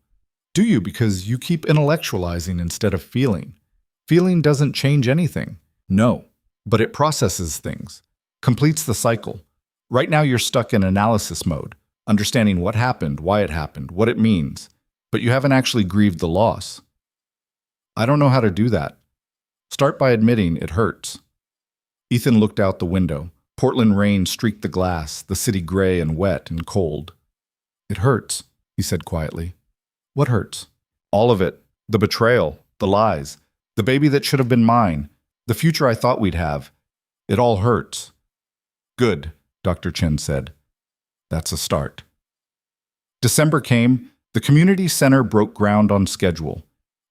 Do you? Because you keep intellectualizing instead of feeling. Feeling doesn't change anything. No. But it processes things, completes the cycle. Right now you're stuck in analysis mode, understanding what happened, why it happened, what it means. But you haven't actually grieved the loss. I don't know how to do that. Start by admitting it hurts. Ethan looked out the window. Portland rain streaked the glass, the city gray and wet and cold. It hurts, he said quietly. What hurts? All of it. The betrayal, the lies, the baby that should have been mine, the future I thought we'd have. It all hurts. Good, Dr. Chen said. That's a start. December came. The community center broke ground on schedule.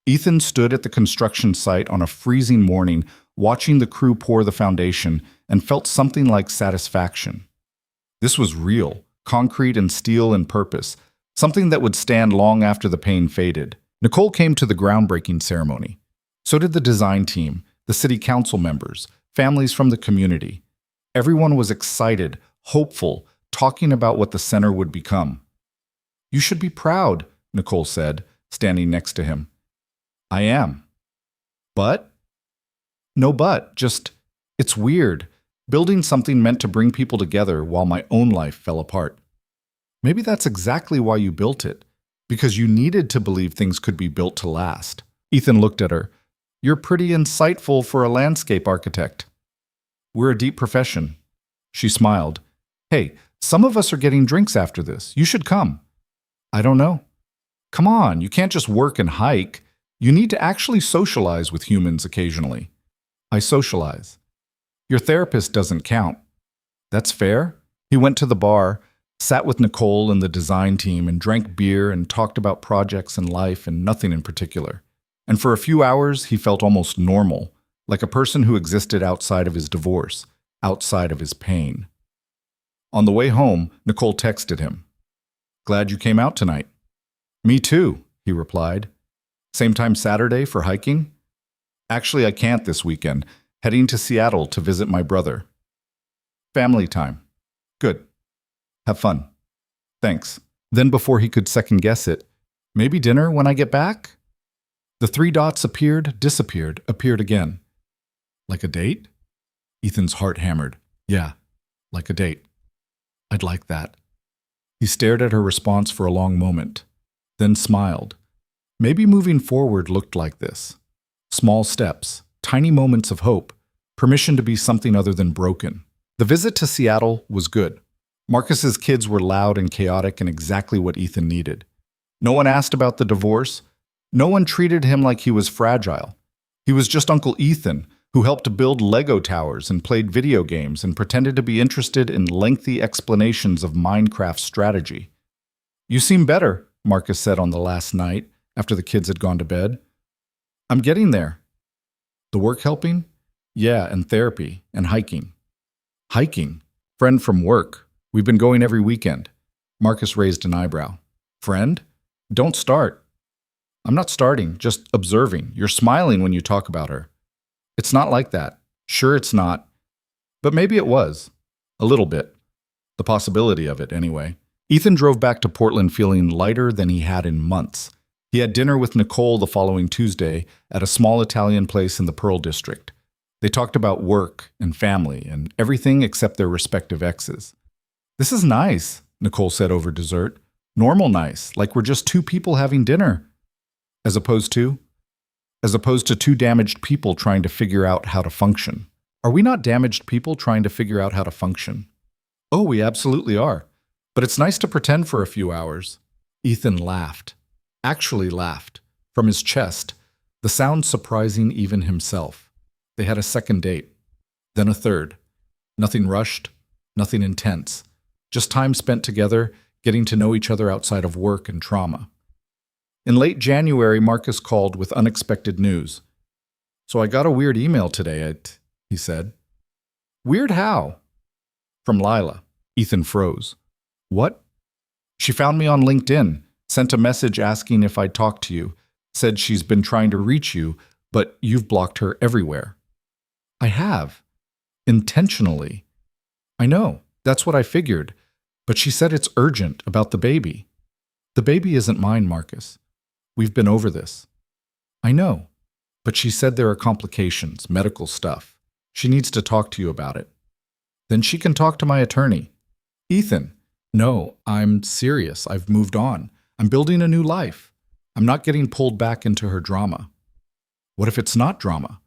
Ethan stood at the construction site on a freezing morning, watching the crew pour the foundation, and felt something like satisfaction. This was real, concrete and steel in purpose, something that would stand long after the pain faded. Nicole came to the groundbreaking ceremony. So did the design team, the city council members, families from the community. Everyone was excited, hopeful, talking about what the center would become. You should be proud, Nicole said, standing next to him. I am. But? No but, just, it's weird. Building something meant to bring people together while my own life fell apart. Maybe that's exactly why you built it, because you needed to believe things could be built to last. Ethan looked at her. You're pretty insightful for a landscape architect. We're a deep profession. She smiled. Hey, some of us are getting drinks after this. You should come. I don't know. Come on, you can't just work and hike. You need to actually socialize with humans occasionally. I socialize. Your therapist doesn't count. That's fair. He went to the bar, Sat with Nicole and the design team and drank beer and talked about projects and life and nothing in particular. And for a few hours, he felt almost normal, like a person who existed outside of his divorce, outside of his pain. On the way home, Nicole texted him. "Glad you came out tonight." "Me too," he replied. "Same time Saturday for hiking?" "Actually, I can't this weekend. Heading to Seattle to visit my brother." "Family time." "Good. Have fun." "Thanks." Then before he could second guess it, "Maybe dinner when I get back?" The three dots appeared, disappeared, appeared again. "Like a date?" Ethan's heart hammered. "Yeah, like a date. I'd like that." He stared at her response for a long moment, then smiled. Maybe moving forward looked like this. Small steps, tiny moments of hope, permission to be something other than broken. The visit to Seattle was good. Marcus's kids were loud and chaotic and exactly what Ethan needed. No one asked about the divorce. No one treated him like he was fragile. He was just Uncle Ethan, who helped build Lego towers and played video games and pretended to be interested in lengthy explanations of Minecraft strategy. "You seem better," Marcus said on the last night, after the kids had gone to bed. "I'm getting there." "The work helping?" "Yeah, and therapy, and hiking." "Hiking? Friend from work. We've been going every weekend." Marcus raised an eyebrow. "Friend? Don't start." "I'm not starting, just observing. You're smiling when you talk about her." "It's not like that." "Sure it's not. But maybe it was. A little bit. The possibility of it, anyway." Ethan drove back to Portland feeling lighter than he had in months. He had dinner with Nicole the following Tuesday at a small Italian place in the Pearl District. They talked about work and family and everything except their respective exes. "This is nice," Nicole said over dessert. "Normal nice, like we're just two people having dinner." As opposed to two damaged people trying to figure out how to function. Are we not damaged people trying to figure out how to function? Oh, we absolutely are. But it's nice to pretend for a few hours. Ethan laughed. Actually laughed. From his chest. The sound surprising even himself. They had a second date. Then a third. Nothing rushed. Nothing intense. Just time spent together, getting to know each other outside of work and trauma. In late January, Marcus called with unexpected news. "So I got a weird email today," he said. "Weird how?" "From Lila." Ethan froze. "What?" "She found me on LinkedIn, sent a message asking if I'd talk to you, said she's been trying to reach you, but you've blocked her everywhere." "I have. Intentionally." "I know. That's what I figured. But she said it's urgent about the baby." "The baby isn't mine, Marcus. We've been over this." "I know. But she said there are complications, medical stuff. She needs to talk to you about it." "Then she can talk to my attorney." "Ethan." "No, I'm serious. I've moved on. I'm building a new life. I'm not getting pulled back into her drama." "What if it's not drama?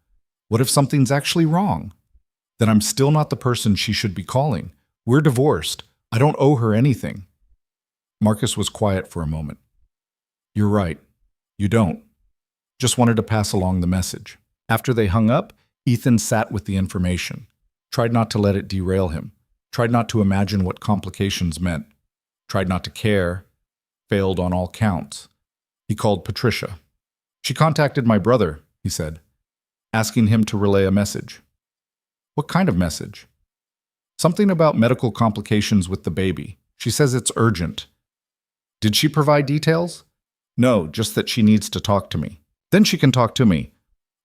What if something's actually wrong? Then I'm still not the person she should be calling. We're divorced. I don't owe her anything." Marcus was quiet for a moment. "You're right. You don't. Just wanted to pass along the message." After they hung up, Ethan sat with the information. Tried not to let it derail him. Tried not to imagine what complications meant. Tried not to care. Failed on all counts. He called Patricia. "She contacted my brother," he said, asking him to relay a message. "What kind of message?" "Something about medical complications with the baby. She says it's urgent." "Did she provide details?" "No, just that she needs to talk to me." "Then she can talk to me.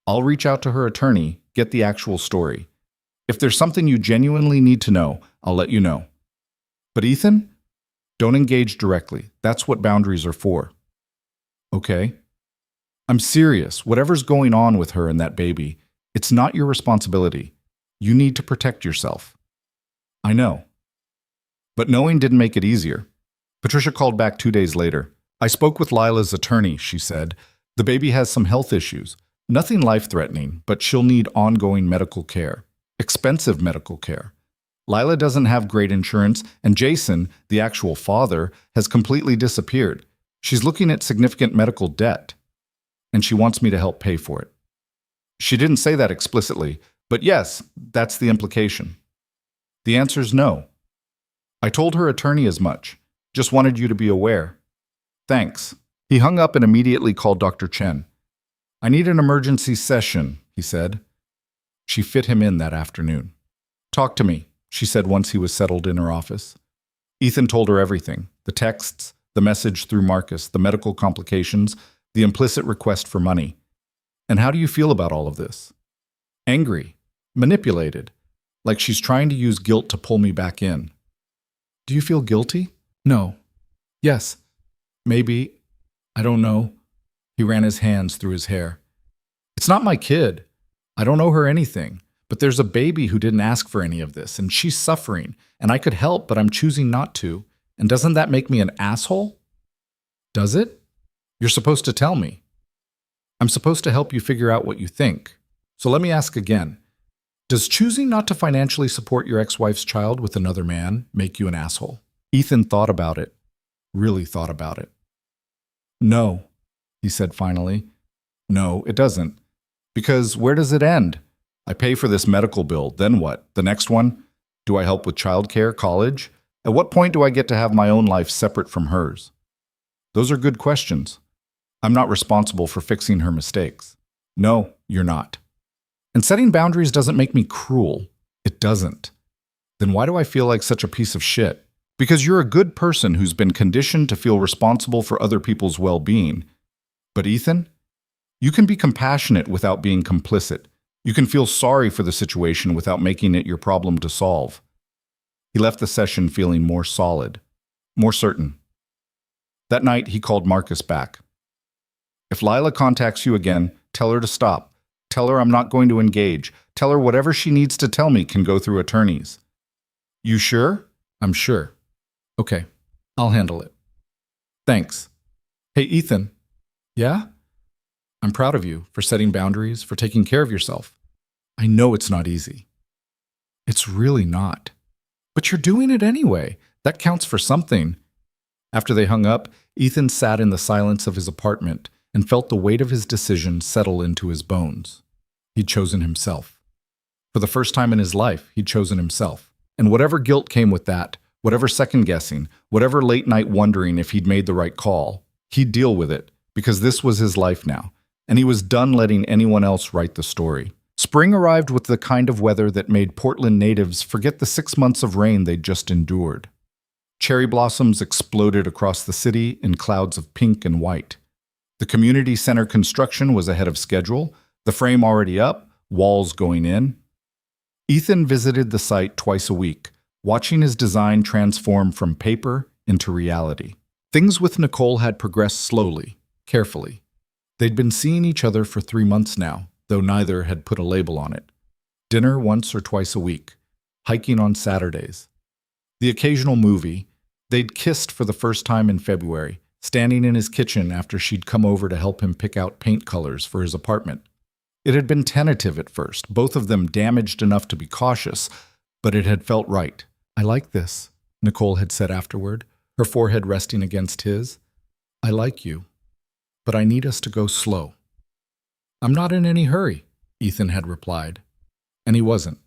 I'll reach out to her attorney, get the actual story. If there's something you genuinely need to know, I'll let you know." "But Ethan?" "Don't engage directly. That's what boundaries are for." "Okay." "I'm serious. Whatever's going on with her and that baby, it's not your responsibility. You need to protect yourself." "I know." But knowing didn't make it easier. Patricia called back 2 days later. "I spoke with Lila's attorney," she said. "The baby has some health issues. Nothing life-threatening, but she'll need ongoing medical care. Expensive medical care. Lila doesn't have great insurance, and Jason, the actual father, has completely disappeared. She's looking at significant medical debt, and she wants me to help pay for it." She didn't say that explicitly, but yes, that's the implication. The answer's no. I told her attorney as much. Just wanted you to be aware. Thanks. He hung up and immediately called Dr. Chen. I need an emergency session, he said. She fit him in that afternoon. Talk to me, she said once he was settled in her office. Ethan told her everything, the texts, the message through Marcus, the medical complications, the implicit request for money. And how do you feel about all of this? Angry, manipulated, like she's trying to use guilt to pull me back in. Do you feel guilty? No. Yes. Maybe. I don't know. He ran his hands through his hair. It's not my kid. I don't owe her anything. But there's a baby who didn't ask for any of this, and she's suffering, and I could help, but I'm choosing not to. And doesn't that make me an asshole? Does it? You're supposed to tell me. I'm supposed to help you figure out what you think. So let me ask again. Does choosing not to financially support your ex-wife's child with another man make you an asshole? Ethan thought about it. Really thought about it. No, he said finally. No, it doesn't. Because where does it end? I pay for this medical bill, then what? The next one? Do I help with childcare, college? At what point do I get to have my own life separate from hers? Those are good questions. I'm not responsible for fixing her mistakes. No, you're not. And setting boundaries doesn't make me cruel. It doesn't. Then why do I feel like such a piece of shit? Because you're a good person who's been conditioned to feel responsible for other people's well-being. But Ethan, you can be compassionate without being complicit. You can feel sorry for the situation without making it your problem to solve. He left the session feeling more solid, more certain. That night, he called Marcus back. If Lila contacts you again, tell her to stop. Tell her I'm not going to engage. Tell her whatever she needs to tell me can go through attorneys. You sure? I'm sure. Okay, I'll handle it. Thanks. Hey, Ethan. Yeah? I'm proud of you for setting boundaries, for taking care of yourself. I know it's not easy. It's really not. But you're doing it anyway. That counts for something. After they hung up, Ethan sat in the silence of his apartment and felt the weight of his decision settle into his bones. He'd chosen himself. For the first time in his life, he'd chosen himself. And whatever guilt came with that, whatever second-guessing, whatever late-night wondering if he'd made the right call, he'd deal with it, because this was his life now, and he was done letting anyone else write the story. Spring arrived with the kind of weather that made Portland natives forget the 6 months of rain they'd just endured. Cherry blossoms exploded across the city in clouds of pink and white. The community center construction was ahead of schedule, the frame already up, walls going in. Ethan visited the site twice a week, watching his design transform from paper into reality. Things with Nicole had progressed slowly, carefully. They'd been seeing each other for 3 months now, though neither had put a label on it. Dinner once or twice a week, hiking on Saturdays. The occasional movie. They'd kissed for the first time in February, standing in his kitchen after she'd come over to help him pick out paint colors for his apartment. It had been tentative at first, both of them damaged enough to be cautious, but it had felt right. I like this, Nicole had said afterward, her forehead resting against his. I like you, but I need us to go slow. I'm not in any hurry, Ethan had replied. And he wasn't.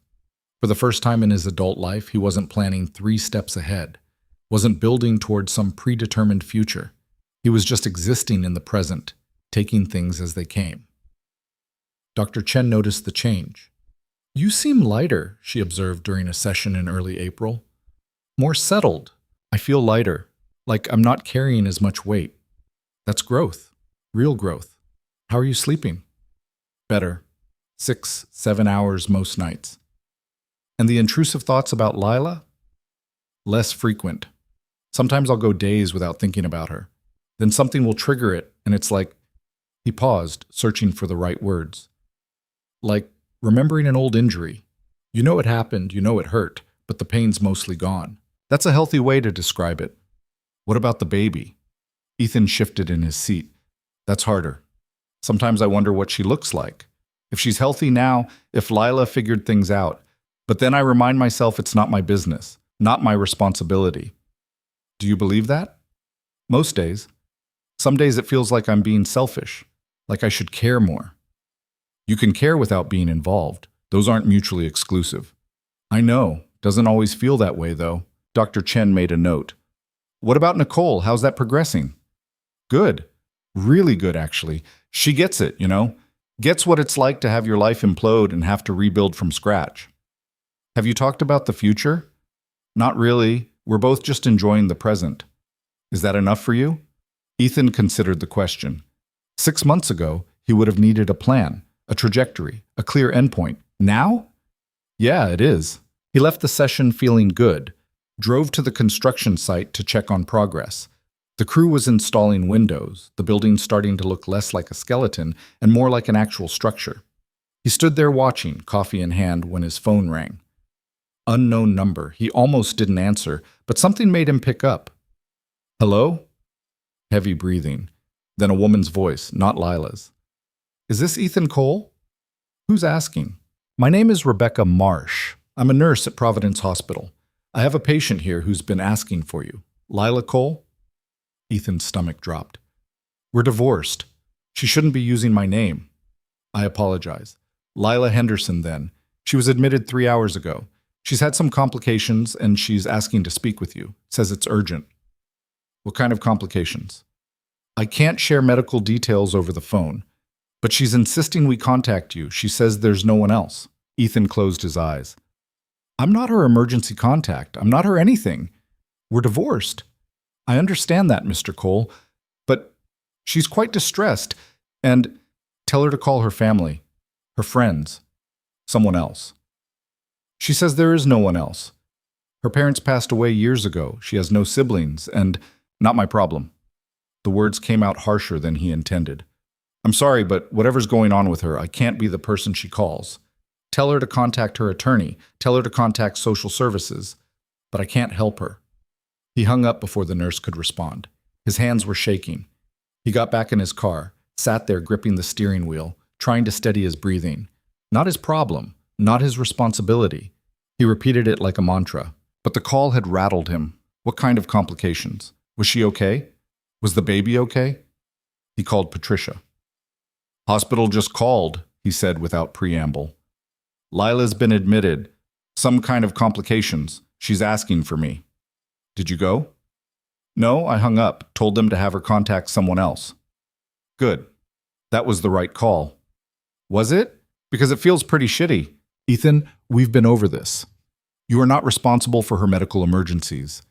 For the first time in his adult life, he wasn't planning 3 steps ahead, wasn't building towards some predetermined future. He was just existing in the present, taking things as they came. Dr. Chen noticed the change. You seem lighter, she observed during a session in early April. More settled. I feel lighter, like I'm not carrying as much weight. That's growth, real growth. How are you sleeping? Better. 6, 7 hours most nights. And the intrusive thoughts about Lila? Less frequent. Sometimes I'll go days without thinking about her. Then something will trigger it, and it's like... He paused, searching for the right words. Like remembering an old injury. You know it happened, you know it hurt, but the pain's mostly gone. That's a healthy way to describe it. What about the baby? Ethan shifted in his seat. That's harder. Sometimes I wonder what she looks like. If she's healthy now, if Lila figured things out. But then I remind myself it's not my business, not my responsibility. Do you believe that? Most days. Some days it feels like I'm being selfish, like I should care more. You can care without being involved. Those aren't mutually exclusive. I know. Doesn't always feel that way, though. Dr. Chen made a note. What about Nicole? How's that progressing? Good. Really good, actually. She gets it, Gets what it's like to have your life implode and have to rebuild from scratch. Have you talked about the future? Not really. We're both just enjoying the present. Is that enough for you? Ethan considered the question. 6 months ago, he would have needed a plan, a trajectory, a clear endpoint. Now? Yeah, it is. He left the session feeling good, drove to the construction site to check on progress. The crew was installing windows, the building starting to look less like a skeleton and more like an actual structure. He stood there watching, coffee in hand, when his phone rang. Unknown number. He almost didn't answer, but something made him pick up. Hello? Heavy breathing. Then a woman's voice, not Lila's. Is this Ethan Cole? Who's asking? My name is Rebecca Marsh. I'm a nurse at Providence Hospital. I have a patient here who's been asking for you. Lila Cole? Ethan's stomach dropped. We're divorced. She shouldn't be using my name. I apologize. Lila Henderson, then. She was admitted 3 hours ago. She's had some complications and she's asking to speak with you. Says it's urgent. What kind of complications? I can't share medical details over the phone, but she's insisting we contact you. She says there's no one else. Ethan closed his eyes. I'm not her emergency contact. I'm not her anything. We're divorced. I understand that, Mr. Cole, but she's quite distressed, and tell her to call her family, her friends, someone else. She says there is no one else. Her parents passed away years ago. She has no siblings, and not my problem. The words came out harsher than he intended. I'm sorry, but whatever's going on with her, I can't be the person she calls. Tell her to contact her attorney. Tell her to contact social services. But I can't help her. He hung up before the nurse could respond. His hands were shaking. He got back in his car, sat there gripping the steering wheel, trying to steady his breathing. Not his problem, not his responsibility. He repeated it like a mantra. But the call had rattled him. What kind of complications? Was she okay? Was the baby okay? He called Patricia. Hospital just called, he said without preamble. Lila's been admitted. Some kind of complications. She's asking for me. Did you go? No, I hung up, told them to have her contact someone else. Good. That was the right call. Was it? Because it feels pretty shitty. Ethan, we've been over this. You are not responsible for her medical emergencies.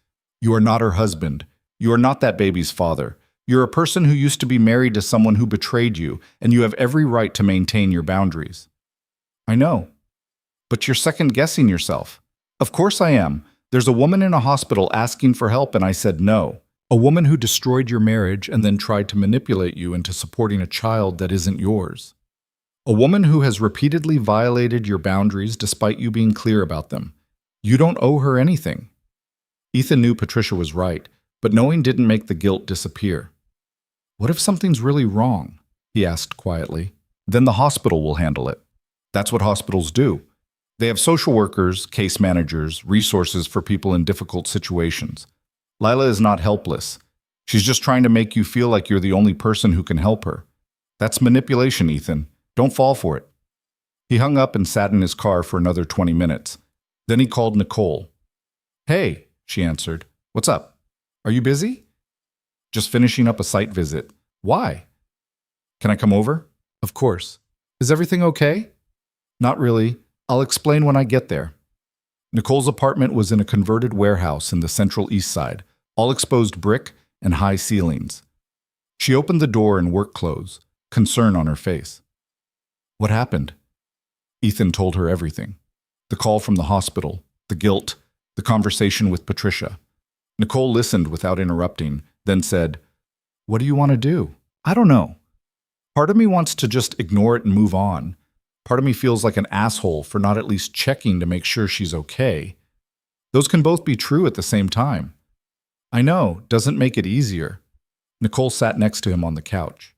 You are not her husband. You are not that baby's father. You're a person who used to be married to someone who betrayed you, and you have every right to maintain your boundaries. I know. But you're second-guessing yourself. Of course I am. There's a woman in a hospital asking for help, and I said no. A woman who destroyed your marriage and then tried to manipulate you into supporting a child that isn't yours. A woman who has repeatedly violated your boundaries despite you being clear about them. You don't owe her anything. Ethan knew Patricia was right, but knowing didn't make the guilt disappear. What if something's really wrong? He asked quietly. Then the hospital will handle it. That's what hospitals do. They have social workers, case managers, resources for people in difficult situations. Lila is not helpless. She's just trying to make you feel like you're the only person who can help her. That's manipulation, Ethan. Don't fall for it. He hung up and sat in his car for another 20 minutes. Then he called Nicole. Hey, she answered. What's up? Are you busy? Just finishing up a site visit. Why? Can I come over? Of course. Is everything okay? Not really. I'll explain when I get there. Nicole's apartment was in a converted warehouse in the Central East Side, all exposed brick and high ceilings. She opened the door in work clothes, concern on her face. What happened? Ethan told her everything. The call from the hospital, the guilt, the conversation with Patricia. Nicole listened without interrupting, then said, What do you want to do? I don't know. Part of me wants to just ignore it and move on. Part of me feels like an asshole for not at least checking to make sure she's okay. Those can both be true at the same time. I know, doesn't make it easier. Nicole sat next to him on the couch.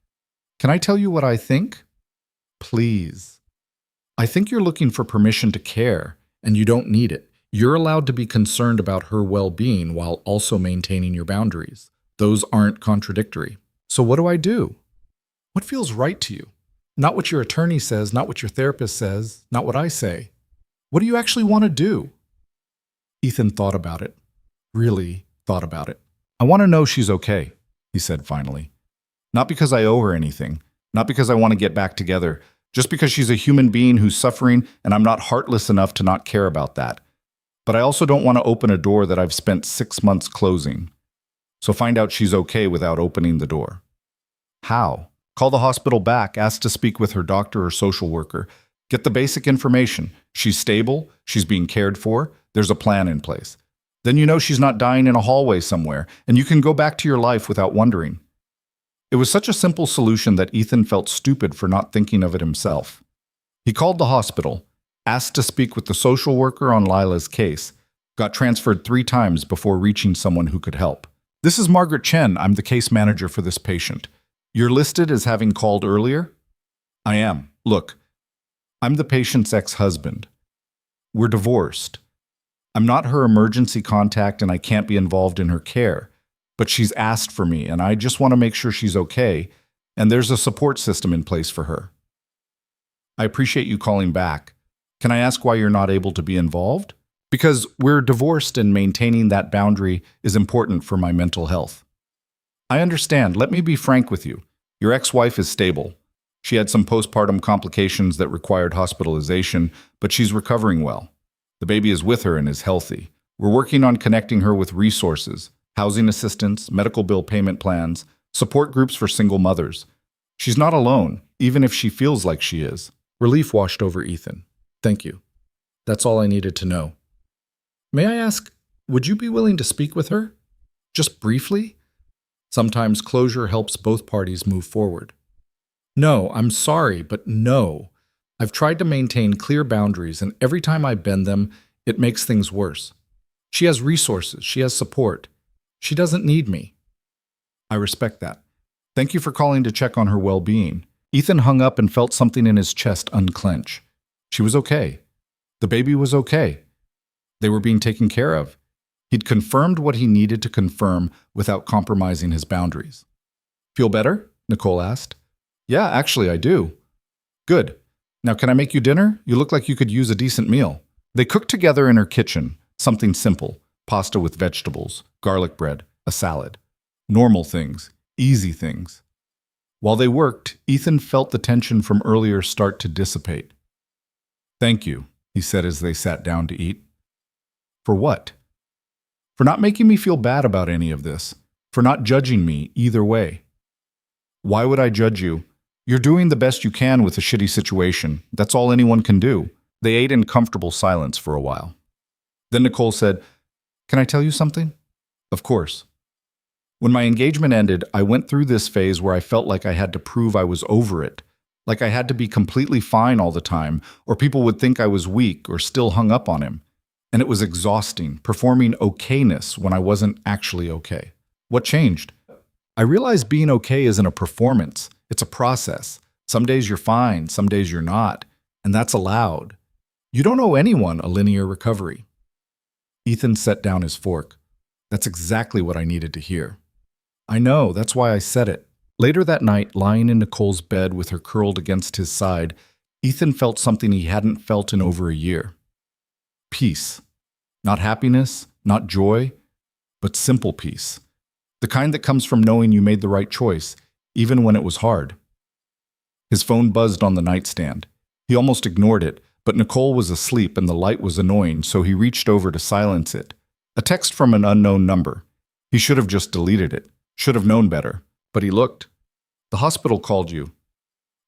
Can I tell you what I think? Please. I think you're looking for permission to care, and you don't need it. You're allowed to be concerned about her well-being while also maintaining your boundaries. Those aren't contradictory. So what do I do? What feels right to you? Not what your attorney says, not what your therapist says, not what I say. What do you actually want to do? Ethan thought about it. really thought about it. I want to know she's okay, he said finally. Not because I owe her anything, not because I want to get back together, just because she's a human being who's suffering and I'm not heartless enough to not care about that. But I also don't want to open a door that I've spent 6 months closing. So find out she's okay without opening the door. How? Call the hospital back, ask to speak with her doctor or social worker. Get the basic information. She's stable, she's being cared for, there's a plan in place. Then you know she's not dying in a hallway somewhere, and you can go back to your life without wondering. It was such a simple solution that Ethan felt stupid for not thinking of it himself. He called the hospital, asked to speak with the social worker on Lila's case, got transferred 3 times before reaching someone who could help. This is Margaret Chen. I'm the case manager for this patient. You're listed as having called earlier? I am. Look, I'm the patient's ex-husband. We're divorced. I'm not her emergency contact and I can't be involved in her care, but she's asked for me and I just want to make sure she's okay and there's a support system in place for her. I appreciate you calling back. Can I ask why you're not able to be involved? Because we're divorced and maintaining that boundary is important for my mental health. I understand. Let me be frank with you. Your ex-wife is stable. She had some postpartum complications that required hospitalization, but she's recovering well. The baby is with her and is healthy. We're working on connecting her with resources, housing assistance, medical bill payment plans, support groups for single mothers. She's not alone, even if she feels like she is. Relief washed over Ethan. Thank you. That's all I needed to know. May I ask, would you be willing to speak with her? Just briefly? Sometimes closure helps both parties move forward. No, I'm sorry, but no. I've tried to maintain clear boundaries, and every time I bend them, it makes things worse. She has resources. She has support. She doesn't need me. I respect that. Thank you for calling to check on her well-being. Ethan hung up and felt something in his chest unclench. She was okay. The baby was okay. They were being taken care of. He'd confirmed what he needed to confirm without compromising his boundaries. Feel better? Nicole asked. Yeah, actually, I do. Good. Now, can I make you dinner? You look like you could use a decent meal. They cooked together in her kitchen, something simple, pasta with vegetables, garlic bread, a salad. Normal things, easy things. While they worked, Ethan felt the tension from earlier start to dissipate. Thank you, he said as they sat down to eat. For what? For not making me feel bad about any of this, for not judging me either way. Why would I judge you? You're doing the best you can with a shitty situation. That's all anyone can do. They ate in comfortable silence for a while. Then Nicole said, Can I tell you something? Of course. When my engagement ended, I went through this phase where I felt like I had to prove I was over it, like I had to be completely fine all the time, or people would think I was weak or still hung up on him. And it was exhausting, performing okayness when I wasn't actually okay. What changed? I realized being okay isn't a performance. It's a process. Some days you're fine, some days you're not, and that's allowed. You don't owe anyone a linear recovery. Ethan set down his fork. That's exactly what I needed to hear. I know, that's why I said it. Later that night, lying in Nicole's bed with her curled against his side, Ethan felt something he hadn't felt in over a year. Peace. Not happiness, not joy, but simple peace. The kind that comes from knowing you made the right choice, even when it was hard. His phone buzzed on the nightstand. He almost ignored it, but Nicole was asleep and the light was annoying, so he reached over to silence it. A text from an unknown number. He should have just deleted it. Should have known better. But he looked. The hospital called you.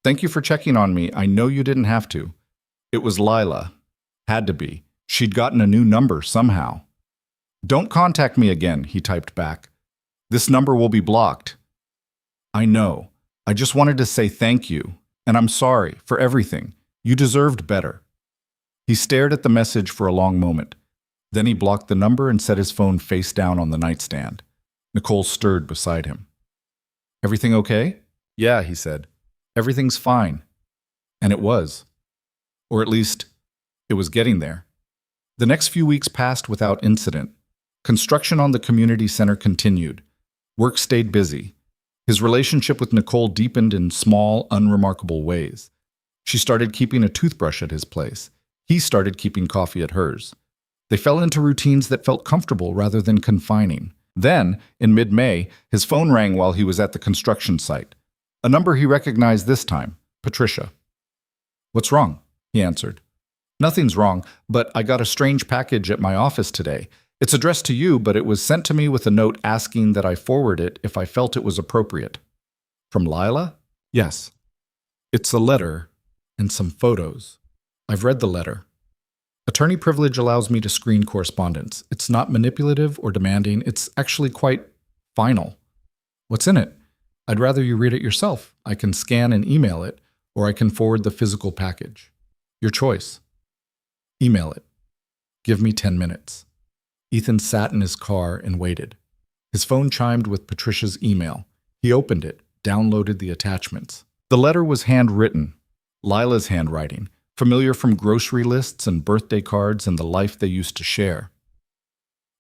Thank you for checking on me. I know you didn't have to. It was Lila. Had to be. She'd gotten a new number somehow. Don't contact me again, he typed back. This number will be blocked. I know. I just wanted to say thank you, and I'm sorry for everything. You deserved better. He stared at the message for a long moment. Then he blocked the number and set his phone face down on the nightstand. Nicole stirred beside him. Everything okay? Yeah, he said. Everything's fine. And it was. Or at least, it was getting there. The next few weeks passed without incident. Construction on the community center continued. Work stayed busy. His relationship with Nicole deepened in small, unremarkable ways. She started keeping a toothbrush at his place. He started keeping coffee at hers. They fell into routines that felt comfortable rather than confining. Then, in mid-May, his phone rang while he was at the construction site. A number he recognized this time, Patricia. "What's wrong?" he answered. "Nothing's wrong, but I got a strange package at my office today. It's addressed to you, but it was sent to me with a note asking that I forward it if I felt it was appropriate." "From Lila?" "Yes. It's a letter and some photos. I've read the letter. Attorney privilege allows me to screen correspondence. It's not manipulative or demanding. It's actually quite final." "What's in it?" "I'd rather you read it yourself. I can scan and email it, or I can forward the physical package. Your choice." "Email it. Give me 10 minutes." Ethan sat in his car and waited. His phone chimed with Patricia's email. He opened it, downloaded the attachments. The letter was handwritten, Lila's handwriting, familiar from grocery lists and birthday cards and the life they used to share.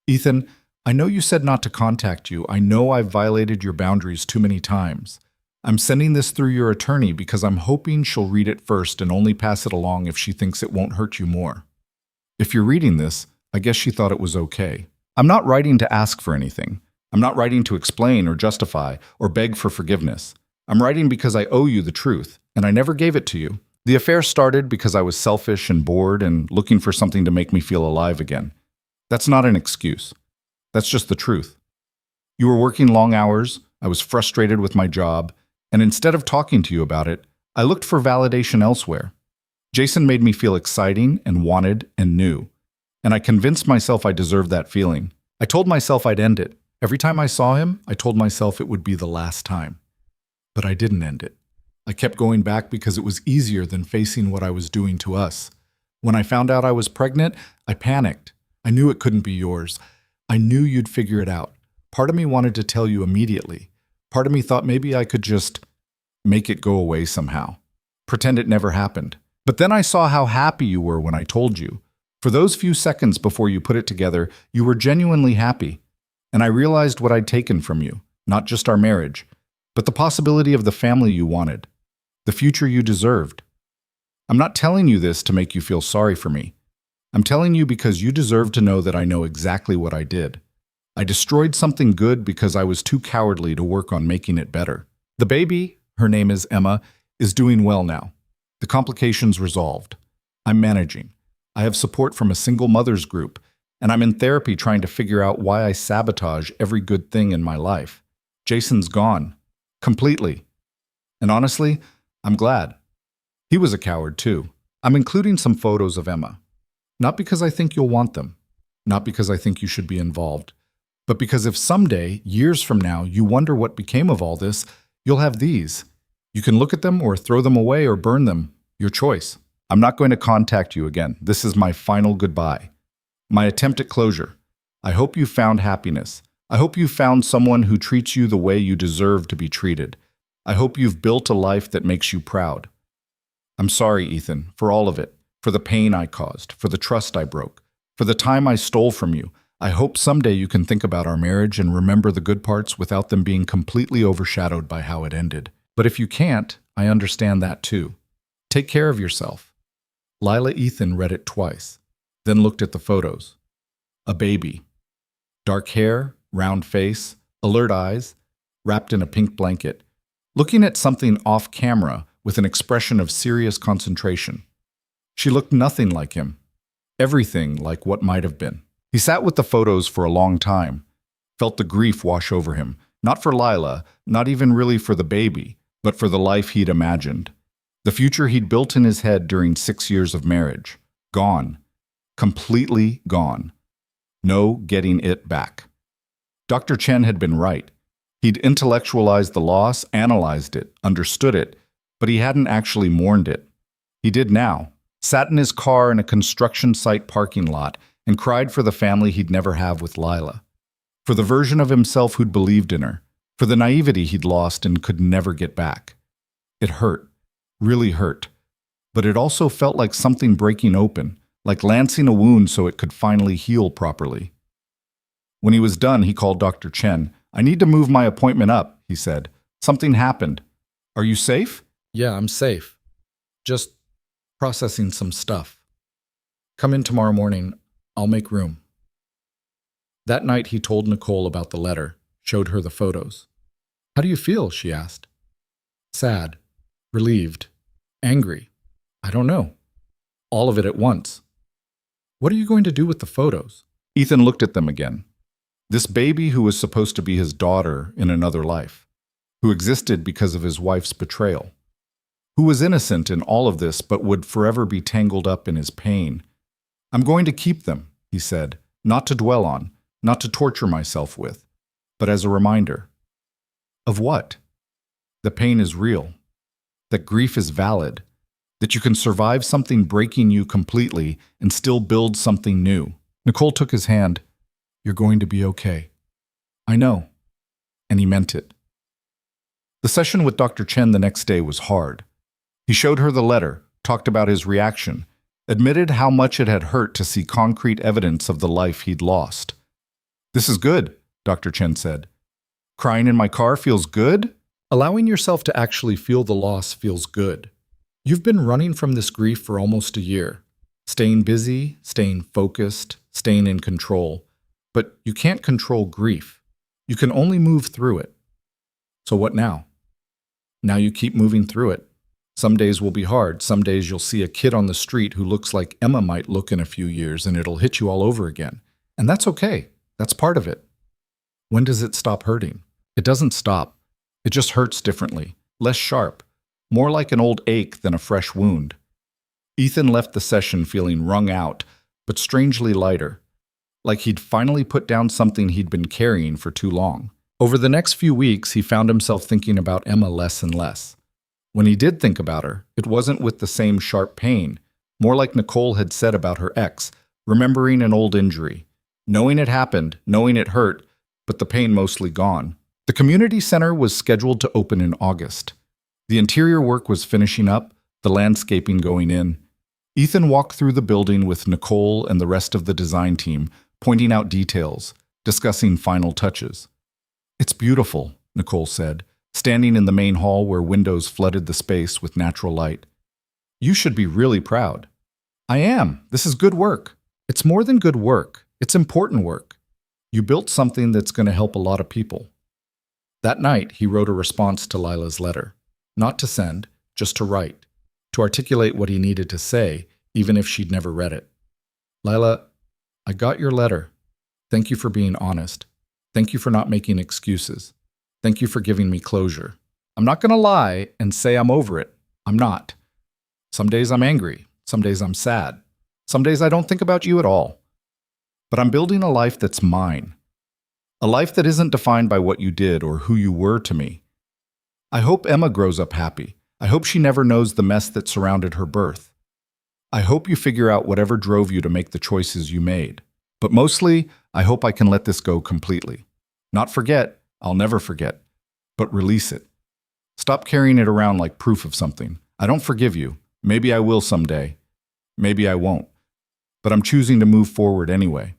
"Ethan, I know you said not to contact you. I know I've violated your boundaries too many times. I'm sending this through your attorney because I'm hoping she'll read it first and only pass it along if she thinks it won't hurt you more. If you're reading this, I guess she thought it was okay. I'm not writing to ask for anything. I'm not writing to explain or justify or beg for forgiveness. I'm writing because I owe you the truth, and I never gave it to you. The affair started because I was selfish and bored and looking for something to make me feel alive again. That's not an excuse. That's just the truth. You were working long hours, I was frustrated with my job, and instead of talking to you about it, I looked for validation elsewhere. Jason made me feel exciting and wanted and new, and I convinced myself I deserved that feeling. I told myself I'd end it. Every time I saw him, I told myself it would be the last time. But I didn't end it. I kept going back because it was easier than facing what I was doing to us. When I found out I was pregnant, I panicked. I knew it couldn't be yours. I knew you'd figure it out. Part of me wanted to tell you immediately. Part of me thought maybe I could just make it go away somehow. Pretend it never happened. But then I saw how happy you were when I told you. For those few seconds before you put it together, you were genuinely happy. And I realized what I'd taken from you, not just our marriage, but the possibility of the family you wanted, the future you deserved. I'm not telling you this to make you feel sorry for me. I'm telling you because you deserve to know that I know exactly what I did. I destroyed something good because I was too cowardly to work on making it better. The baby, her name is Emma, is doing well now. The complications resolved. I'm managing. I have support from a single mother's group, and I'm in therapy trying to figure out why I sabotage every good thing in my life. Jason's gone. Completely. And honestly, I'm glad. He was a coward too. I'm including some photos of Emma. Not because I think you'll want them. Not because I think you should be involved. But because if someday, years from now, you wonder what became of all this, you'll have these. You can look at them or throw them away or burn them. Your choice. I'm not going to contact you again. This is my final goodbye. My attempt at closure. I hope you found happiness. I hope you found someone who treats you the way you deserve to be treated. I hope you've built a life that makes you proud. I'm sorry, Ethan, for all of it, for the pain I caused, for the trust I broke, for the time I stole from you. I hope someday you can think about our marriage and remember the good parts without them being completely overshadowed by how it ended. But if you can't, I understand that too. Take care of yourself. Lila Ethan read it twice, then looked at the photos. A baby. Dark hair, round face, alert eyes, wrapped in a pink blanket, looking at something off camera with an expression of serious concentration. She looked nothing like him, everything like what might have been. He sat with the photos for a long time, felt the grief wash over him, not for Lila, not even really for the baby, but for the life he'd imagined. The future he'd built in his head during 6 years of marriage. Gone. Completely gone. No getting it back. Dr. Chen had been right. He'd intellectualized the loss, analyzed it, understood it, but he hadn't actually mourned it. He did now. Sat in his car in a construction site parking lot and cried for the family he'd never have with Lila. For the version of himself who'd believed in her. For the naivety he'd lost and could never get back. It hurt. Really hurt. But it also felt like something breaking open, like lancing a wound so it could finally heal properly. When he was done, he called Dr. Chen. "I need to move my appointment up," he said. "Something happened. Are you safe?" "Yeah, I'm safe. Just processing some stuff. Come in tomorrow morning. I'll make room. That night he told Nicole about the letter, showed her the photos. How do you feel? She asked. Sad, relieved, angry. I don't know. All of it at once. What are you going to do with the photos? Ethan looked at them again. This baby who was supposed to be his daughter in another life, who existed because of his wife's betrayal, who was innocent in all of this but would forever be tangled up in his pain. I'm going to keep them, he said, not to dwell on, not to torture myself with, but as a reminder. Of what? The pain is real, that grief is valid, that you can survive something breaking you completely and still build something new. Nicole took his hand. You're going to be okay. I know. And he meant it. The session with Dr. Chen the next day was hard. He showed her the letter, talked about his reaction, admitted how much it had hurt to see concrete evidence of the life he'd lost. This is good, Dr. Chen said. Crying in my car feels good? Allowing yourself to actually feel the loss feels good. You've been running from this grief for almost a year, staying busy, staying focused, staying in control. But you can't control grief. You can only move through it. So what now? Now you keep moving through it. Some days will be hard. Some days you'll see a kid on the street who looks like Emma might look in a few years, and it'll hit you all over again. And that's okay. That's part of it. When does it stop hurting? It doesn't stop. It just hurts differently, less sharp, more like an old ache than a fresh wound. Ethan left the session feeling wrung out, but strangely lighter, like he'd finally put down something he'd been carrying for too long. Over the next few weeks, he found himself thinking about Emma less and less. When he did think about her, it wasn't with the same sharp pain, more like Nicole had said about her ex, remembering an old injury, knowing it happened, knowing it hurt, but the pain mostly gone. The community center was scheduled to open in August. The interior work was finishing up, the landscaping going in. Ethan walked through the building with Nicole and the rest of the design team, pointing out details, discussing final touches. It's beautiful, Nicole said, standing in the main hall where windows flooded the space with natural light. You should be really proud. I am. This is good work. It's more than good work. It's important work. You built something that's going to help a lot of people. That night, he wrote a response to Lila's letter. Not to send, just to write, to articulate what he needed to say, even if she'd never read it. Lila, I got your letter. Thank you for being honest. Thank you for not making excuses. Thank you for giving me closure. I'm not going to lie and say I'm over it. I'm not. Some days I'm angry. Some days I'm sad. Some days I don't think about you at all. But I'm building a life that's mine. A life that isn't defined by what you did or who you were to me. I hope Emma grows up happy. I hope she never knows the mess that surrounded her birth. I hope you figure out whatever drove you to make the choices you made. But mostly, I hope I can let this go completely. Not forget, I'll never forget, but release it. Stop carrying it around like proof of something. I don't forgive you. Maybe I will someday. Maybe I won't. But I'm choosing to move forward anyway.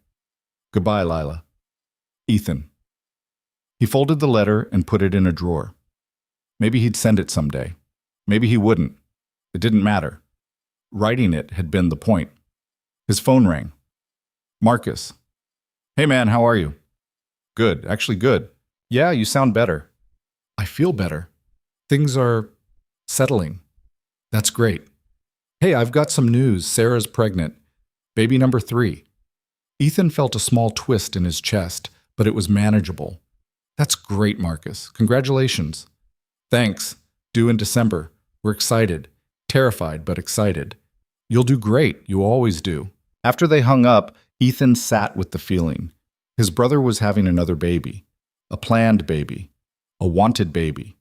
Goodbye, Lila. Ethan. He folded the letter and put it in a drawer. Maybe he'd send it someday. Maybe he wouldn't. It didn't matter. Writing it had been the point. His phone rang. Marcus. Hey man, how are you? Good, actually good. Yeah, you sound better. I feel better. Things are settling. That's great. Hey, I've got some news. Sarah's pregnant. Baby number 3. Ethan felt a small twist in his chest, but it was manageable. That's great, Marcus. Congratulations. Thanks. Due in December. We're excited. Terrified, but excited. You'll do great. You always do. After they hung up, Ethan sat with the feeling. His brother was having another baby. A planned baby. A wanted baby.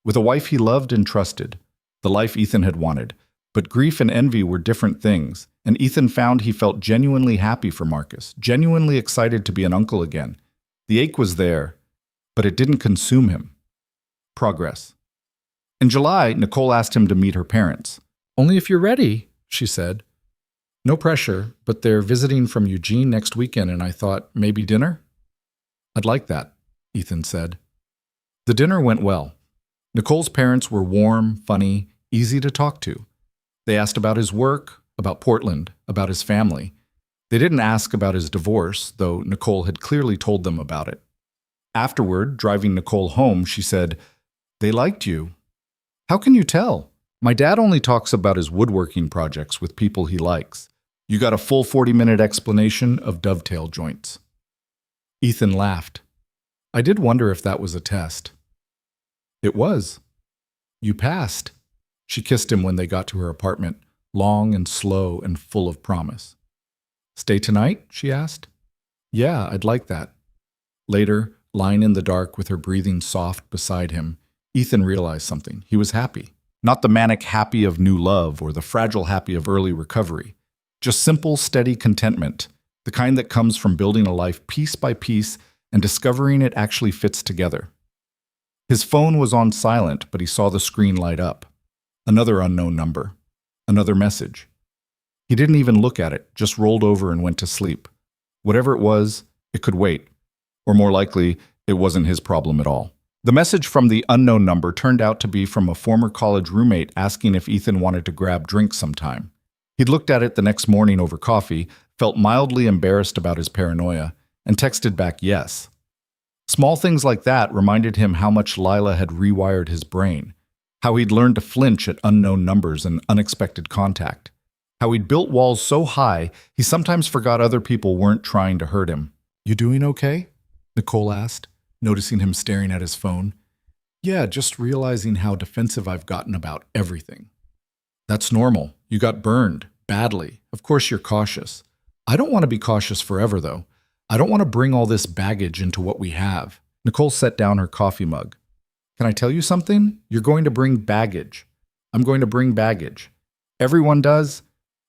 With a wife he loved and trusted. The life Ethan had wanted. But grief and envy were different things, and Ethan found he felt genuinely happy for Marcus, genuinely excited to be an uncle again. The ache was there, but it didn't consume him. Progress. In July, Nicole asked him to meet her parents. Only if you're ready, she said. No pressure, but they're visiting from Eugene next weekend, and I thought, maybe dinner? I'd like that, Ethan said. The dinner went well. Nicole's parents were warm, funny, easy to talk to. They asked about his work, about Portland, about his family. They didn't ask about his divorce, though Nicole had clearly told them about it. Afterward, driving Nicole home, she said, "They liked you." "How can you tell? My dad only talks about his woodworking projects with people he likes. You got a full 40-minute explanation of dovetail joints." Ethan laughed. "I did wonder if that was a test." "It was. You passed." She kissed him when they got to her apartment, long and slow and full of promise. "Stay tonight?" she asked. "Yeah, I'd like that." Later, lying in the dark with her breathing soft beside him, Ethan realized something. He was happy. Not the manic happy of new love or the fragile happy of early recovery. Just simple, steady contentment, the kind that comes from building a life piece by piece and discovering it actually fits together. His phone was on silent, but he saw the screen light up. Another unknown number. Another message. He didn't even look at it, just rolled over and went to sleep. Whatever it was, it could wait. Or more likely, it wasn't his problem at all. The message from the unknown number turned out to be from a former college roommate asking if Ethan wanted to grab drinks sometime. He'd looked at it the next morning over coffee, felt mildly embarrassed about his paranoia, and texted back yes. Small things like that reminded him how much Lila had rewired his brain, how he'd learned to flinch at unknown numbers and unexpected contact, how he'd built walls so high he sometimes forgot other people weren't trying to hurt him. "You doing okay?" Nicole asked, noticing him staring at his phone. "Yeah, just realizing how defensive I've gotten about everything." "That's normal. You got burned, badly. Of course you're cautious. I don't want to be cautious forever, though. I don't want to bring all this baggage into what we have." Nicole set down her coffee mug. "Can I tell you something? You're going to bring baggage. I'm going to bring baggage. Everyone does.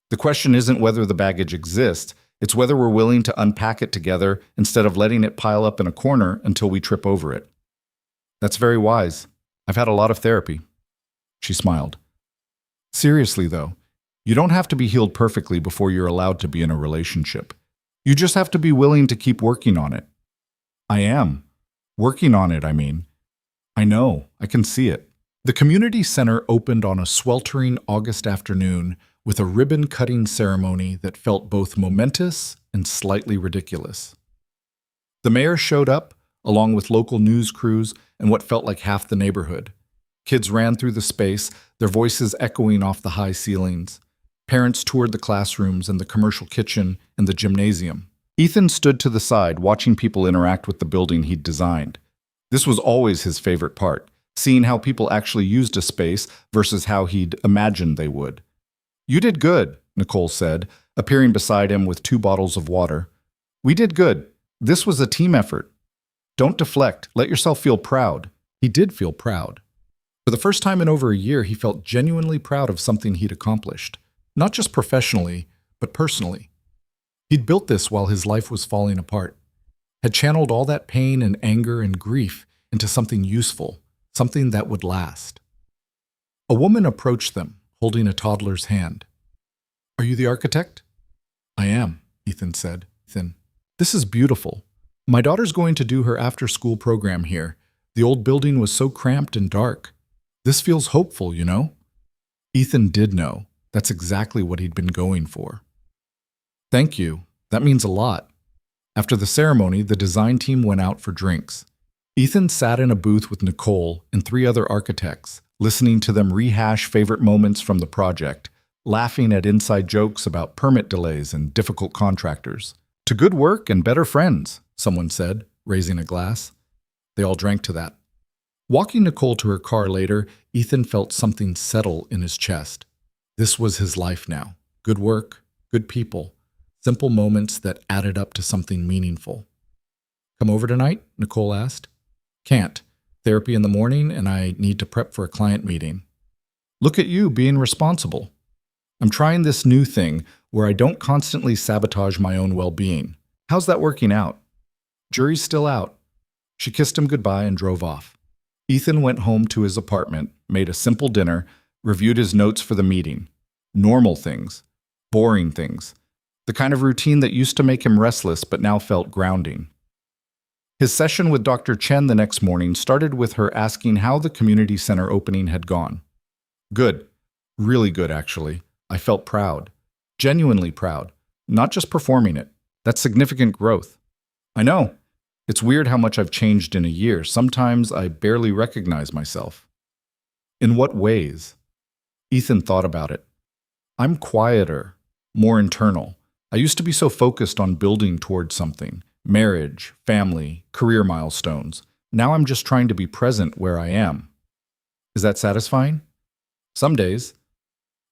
The question isn't whether the baggage exists. It's whether we're willing to unpack it together instead of letting it pile up in a corner until we trip over it." "That's very wise. I've had a lot of therapy." She smiled. "Seriously, though, you don't have to be healed perfectly before you're allowed to be in a relationship. You just have to be willing to keep working on it." "I am. Working on it, I mean. I know. I can see it." The community center opened on a sweltering August afternoon with a ribbon-cutting ceremony that felt both momentous and slightly ridiculous. The mayor showed up, along with local news crews and what felt like half the neighborhood. Kids ran through the space, their voices echoing off the high ceilings. Parents toured the classrooms and the commercial kitchen and the gymnasium. Ethan stood to the side, watching people interact with the building he'd designed. This was always his favorite part, seeing how people actually used a space versus how he'd imagined they would. "You did good," Nicole said, appearing beside him with 2 bottles of water. "We did good. This was a team effort. Don't deflect. Let yourself feel proud." He did feel proud. For the first time in over a year, he felt genuinely proud of something he'd accomplished. Not just professionally, but personally. He'd built this while his life was falling apart. Had channeled all that pain and anger and grief into something useful, something that would last. A woman approached them, holding a toddler's hand. "Are you the architect?" "I am," Ethan said. "Ethan, this is beautiful. My daughter's going to do her after-school program here. The old building was so cramped and dark. This feels hopeful, you know?" Ethan did know. That's exactly what he'd been going for. "Thank you. That means a lot." After the ceremony, the design team went out for drinks. Ethan sat in a booth with Nicole and 3 other architects, listening to them rehash favorite moments from the project, laughing at inside jokes about permit delays and difficult contractors. "To good work and better friends," someone said, raising a glass. They all drank to that. Walking Nicole to her car later, Ethan felt something settle in his chest. This was his life now. Good work, good people, simple moments that added up to something meaningful. "Come over tonight?" Nicole asked. "Can't. Therapy in the morning, and I need to prep for a client meeting." "Look at you being responsible." "I'm trying this new thing where I don't constantly sabotage my own well-being. How's that working out?" "Jury's still out." She kissed him goodbye and drove off. Ethan went home to his apartment, made a simple dinner, reviewed his notes for the meeting. Normal things. Boring things. The kind of routine that used to make him restless but now felt grounding. His session with Dr. Chen the next morning started with her asking how the community center opening had gone. "Good. Really good, actually. I felt proud. Genuinely proud. not just performing it. That's significant growth. I know. It's weird how much I've changed in a year. Sometimes I barely recognize myself. In what ways? Ethan thought about it. I'm quieter, more internal. I used to be so focused on building towards something, marriage, family, career milestones. Now I'm just trying to be present where I am. Is that satisfying? Some days.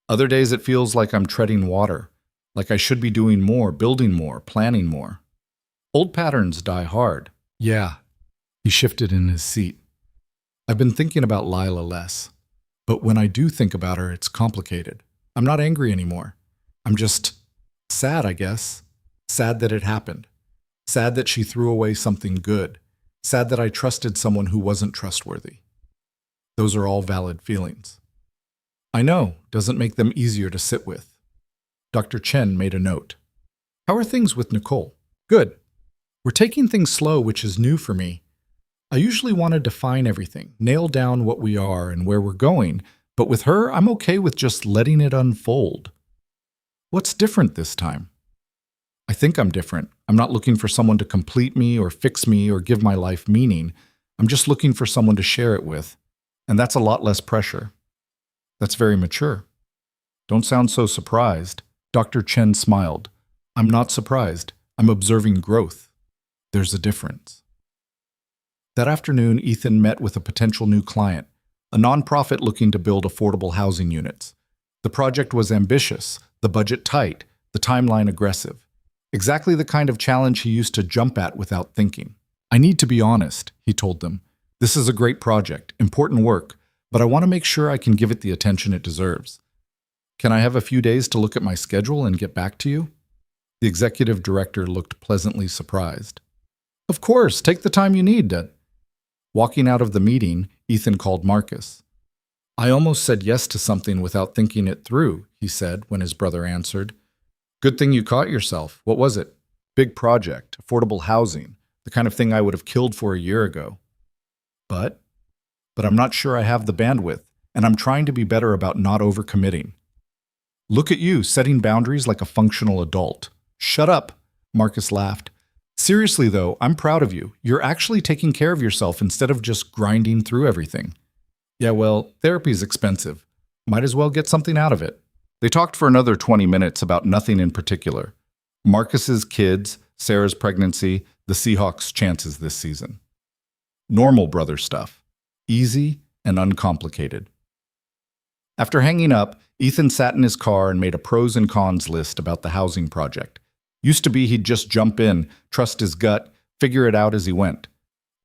Other days it feels like I'm treading water, like I should be doing more, building more, planning more. Old patterns die hard. Yeah. He shifted in his seat. I've been thinking about Lila less. But when I do think about her, it's complicated. I'm not angry anymore. I'm just sad, I guess. Sad that it happened. Sad that she threw away something good. Sad that I trusted someone who wasn't trustworthy. Those are all valid feelings. I know, doesn't make them easier to sit with. Dr. Chen made a note. How are things with Nicole? Good. We're taking things slow, which is new for me. I usually want to define everything, nail down what we are and where we're going, but with her, I'm okay with just letting it unfold. What's different this time? I think I'm different. I'm not looking for someone to complete me or fix me or give my life meaning. I'm just looking for someone to share it with. And that's a lot less pressure. That's very mature. Don't sound so surprised. Dr. Chen smiled. I'm not surprised. I'm observing growth. There's a difference. That afternoon, Ethan met with a potential new client, a nonprofit looking to build affordable housing units. The project was ambitious, the budget tight, the timeline aggressive. Exactly the kind of challenge he used to jump at without thinking. I need to be honest, he told them. This is a great project, important work, but I want to make sure I can give it the attention it deserves. Can I have a few days to look at my schedule and get back to you? The executive director looked pleasantly surprised. Of course, take the time you need. Walking out of the meeting, Ethan called Marcus. I almost said yes to something without thinking it through, he said when his brother answered. Good thing you caught yourself. What was it? Big project, affordable housing, the kind of thing I would have killed for a year ago. But I'm not sure I have the bandwidth, and I'm trying to be better about not overcommitting. Look at you, setting boundaries like a functional adult. Shut up, Marcus laughed. Seriously, though, I'm proud of you. You're actually taking care of yourself instead of just grinding through everything. Yeah, well, therapy's expensive. Might as well get something out of it. They talked for another 20 minutes about nothing in particular. Marcus's kids, Sarah's pregnancy, the Seahawks' chances this season. Normal brother stuff. Easy and uncomplicated. After hanging up, Ethan sat in his car and made a pros and cons list about the housing project. Used to be he'd just jump in, trust his gut, figure it out as he went.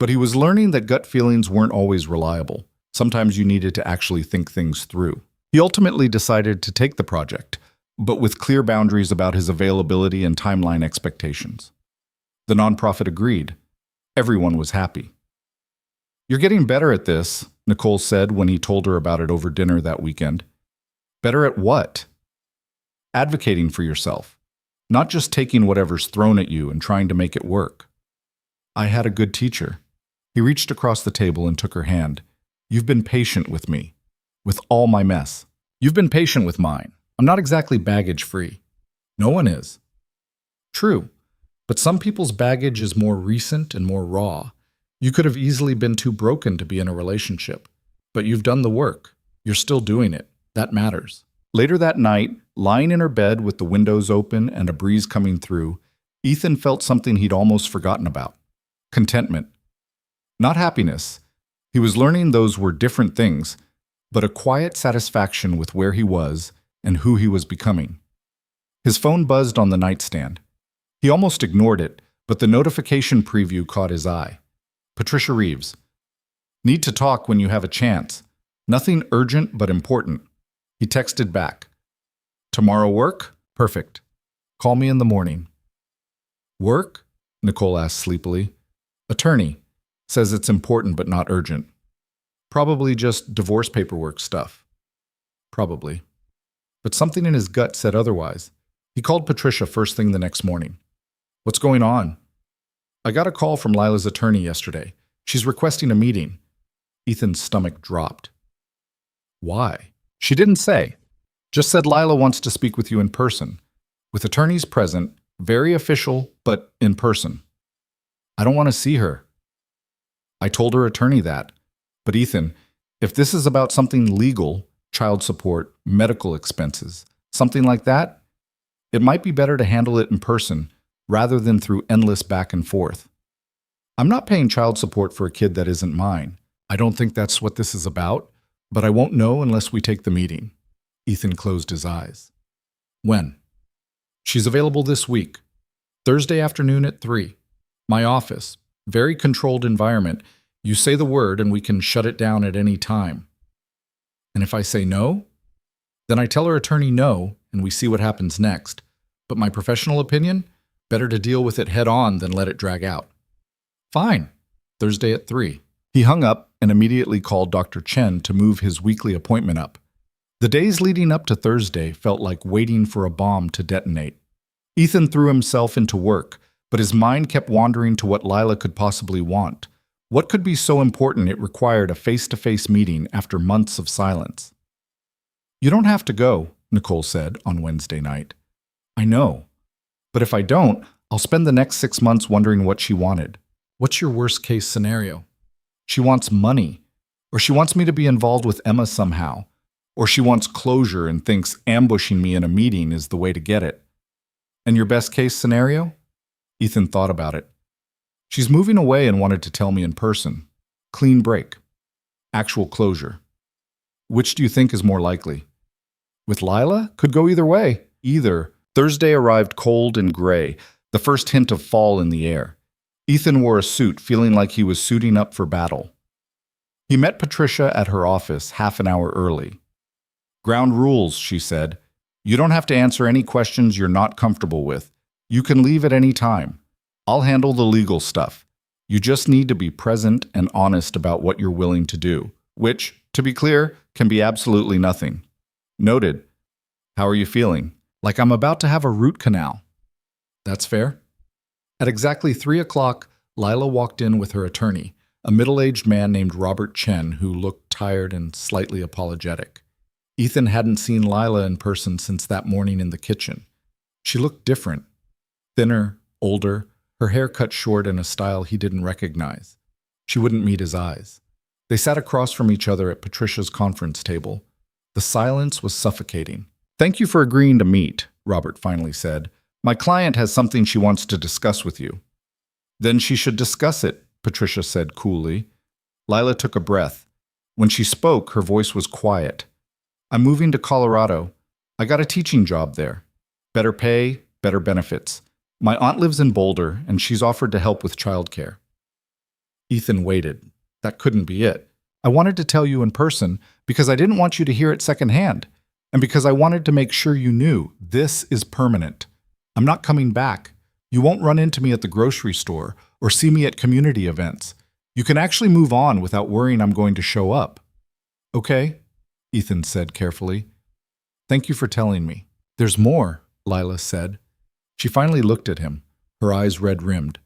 But he was learning that gut feelings weren't always reliable. Sometimes you needed to actually think things through. He ultimately decided to take the project, but with clear boundaries about his availability and timeline expectations. The nonprofit agreed. Everyone was happy. You're getting better at this, Nicole said when he told her about it over dinner that weekend. Better at what? Advocating for yourself. Not just taking whatever's thrown at you and trying to make it work. I had a good teacher. He reached across the table and took her hand. You've been patient with me, with all my mess. You've been patient with mine. I'm not exactly baggage-free. No one is. True, but some people's baggage is more recent and more raw. You could have easily been too broken to be in a relationship, but you've done the work. You're still doing it. That matters. Later that night, lying in her bed with the windows open and a breeze coming through, Ethan felt something he'd almost forgotten about. Contentment. Not happiness. He was learning those were different things, but a quiet satisfaction with where he was and who he was becoming. His phone buzzed on the nightstand. He almost ignored it, but the notification preview caught his eye. Patricia Reeves. Need to talk when you have a chance. Nothing urgent but important. He texted back. Tomorrow work? Perfect. Call me in the morning. Work? Nicole asked sleepily. Attorney. Says it's important but not urgent. Probably just divorce paperwork stuff. Probably. But something in his gut said otherwise. He called Patricia first thing the next morning. What's going on? I got a call from Lila's attorney yesterday. She's requesting a meeting. Ethan's stomach dropped. Why? She didn't say. Just said Lila wants to speak with you in person. with attorneys present, very official, but in person. I don't want to see her. I told her attorney that. But Ethan, if this is about something legal, child support, medical expenses, something like that, it might be better to handle it in person rather than through endless back and forth. I'm not paying child support for a kid that isn't mine. I don't think that's what this is about, but I won't know unless we take the meeting. Ethan closed his eyes. When? She's available this week. Thursday afternoon at 3. My office. Very controlled environment. You say the word and we can shut it down at any time. And if I say no, then I tell her attorney no and we see what happens next. But my professional opinion, better to deal with it head on than let it drag out. Fine. Thursday at 3. He hung up and immediately called Dr. Chen to move his weekly appointment up. The days leading up to Thursday felt like waiting for a bomb to detonate. Ethan threw himself into work, but his mind kept wandering to what Lila could possibly want. What could be so important it required a face-to-face meeting after months of silence? You don't have to go, Nicole said on Wednesday night. I know. But if I don't, I'll spend the next 6 months wondering what she wanted. What's your worst-case scenario? She wants money, or she wants me to be involved with Emma somehow, or she wants closure and thinks ambushing me in a meeting is the way to get it. And your best-case scenario? Ethan thought about it. She's moving away and wanted to tell me in person. Clean break. Actual closure. Which do you think is more likely? With Lila? Could go either way. Either. Thursday arrived cold and gray, the first hint of fall in the air. Ethan wore a suit, feeling like he was suiting up for battle. He met Patricia at her office half an hour early. Ground rules, she said. You don't have to answer any questions you're not comfortable with. You can leave at any time. I'll handle the legal stuff. You just need to be present and honest about what you're willing to do, which, to be clear, can be absolutely nothing. Noted. How are you feeling? Like I'm about to have a root canal. That's fair. At exactly 3 o'clock, Lila walked in with her attorney, a middle-aged man named Robert Chen who looked tired and slightly apologetic. Ethan hadn't seen Lila in person since that morning in the kitchen. She looked different. Thinner, older, her hair cut short in a style he didn't recognize. She wouldn't meet his eyes. They sat across from each other at Patricia's conference table. The silence was suffocating. Thank you for agreeing to meet, Robert finally said. My client has something she wants to discuss with you. Then she should discuss it, Patricia said coolly. Lila took a breath. When she spoke, her voice was quiet. I'm moving to Colorado. I got a teaching job there. Better pay, better benefits. My aunt lives in Boulder, and she's offered to help with childcare. Ethan waited. That couldn't be it. I wanted to tell you in person because I didn't want you to hear it secondhand, and because I wanted to make sure you knew this is permanent. I'm not coming back. You won't run into me at the grocery store or see me at community events. You can actually move on without worrying I'm going to show up. Okay, Ethan said carefully. Thank you for telling me. There's more, Lila said. She finally looked at him, her eyes red-rimmed.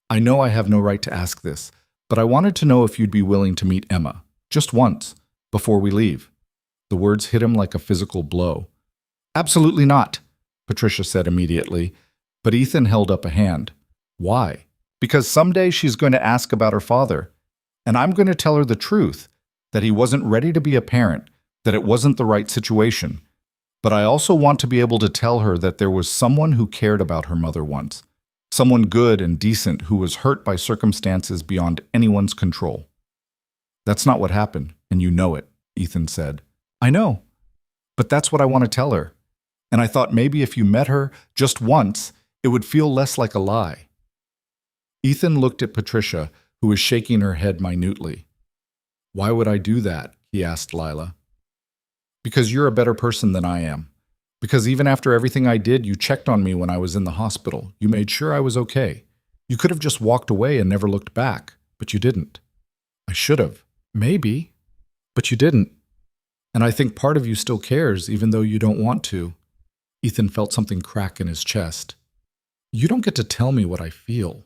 I know I have no right to ask this, but I wanted to know if you'd be willing to meet Emma, just once, before we leave. The words hit him like a physical blow. Absolutely not, Patricia said immediately, but Ethan held up a hand. Why? Because someday she's going to ask about her father, and I'm going to tell her the truth, that he wasn't ready to be a parent, that it wasn't the right situation. But I also want to be able to tell her that there was someone who cared about her mother once, someone good and decent who was hurt by circumstances beyond anyone's control. That's not what happened, and you know it, Ethan said. I know, but that's what I want to tell her. And I thought maybe if you met her just once, it would feel less like a lie. Ethan looked at Patricia, who was shaking her head minutely. Why would I do that? He asked Lila. Because you're a better person than I am. Because even after everything I did, you checked on me when I was in the hospital. You made sure I was okay. You could have just walked away and never looked back, but you didn't. I should have. Maybe. But you didn't. And I think part of you still cares, even though you don't want to. Ethan felt something crack in his chest. You don't get to tell me what I feel.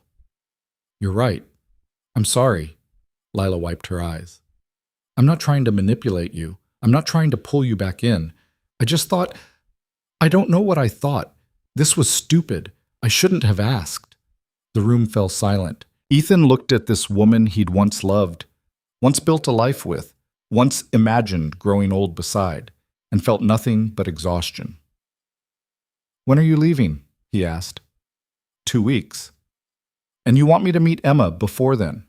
You're right. I'm sorry. Lila wiped her eyes. I'm not trying to manipulate you. I'm not trying to pull you back in. I just thought, I don't know what I thought. This was stupid. I shouldn't have asked. The room fell silent. Ethan looked at this woman he'd once loved, once built a life with, once imagined growing old beside, and felt nothing but exhaustion. "When are you leaving?" he asked. 2 weeks. "And you want me to meet Emma before then?"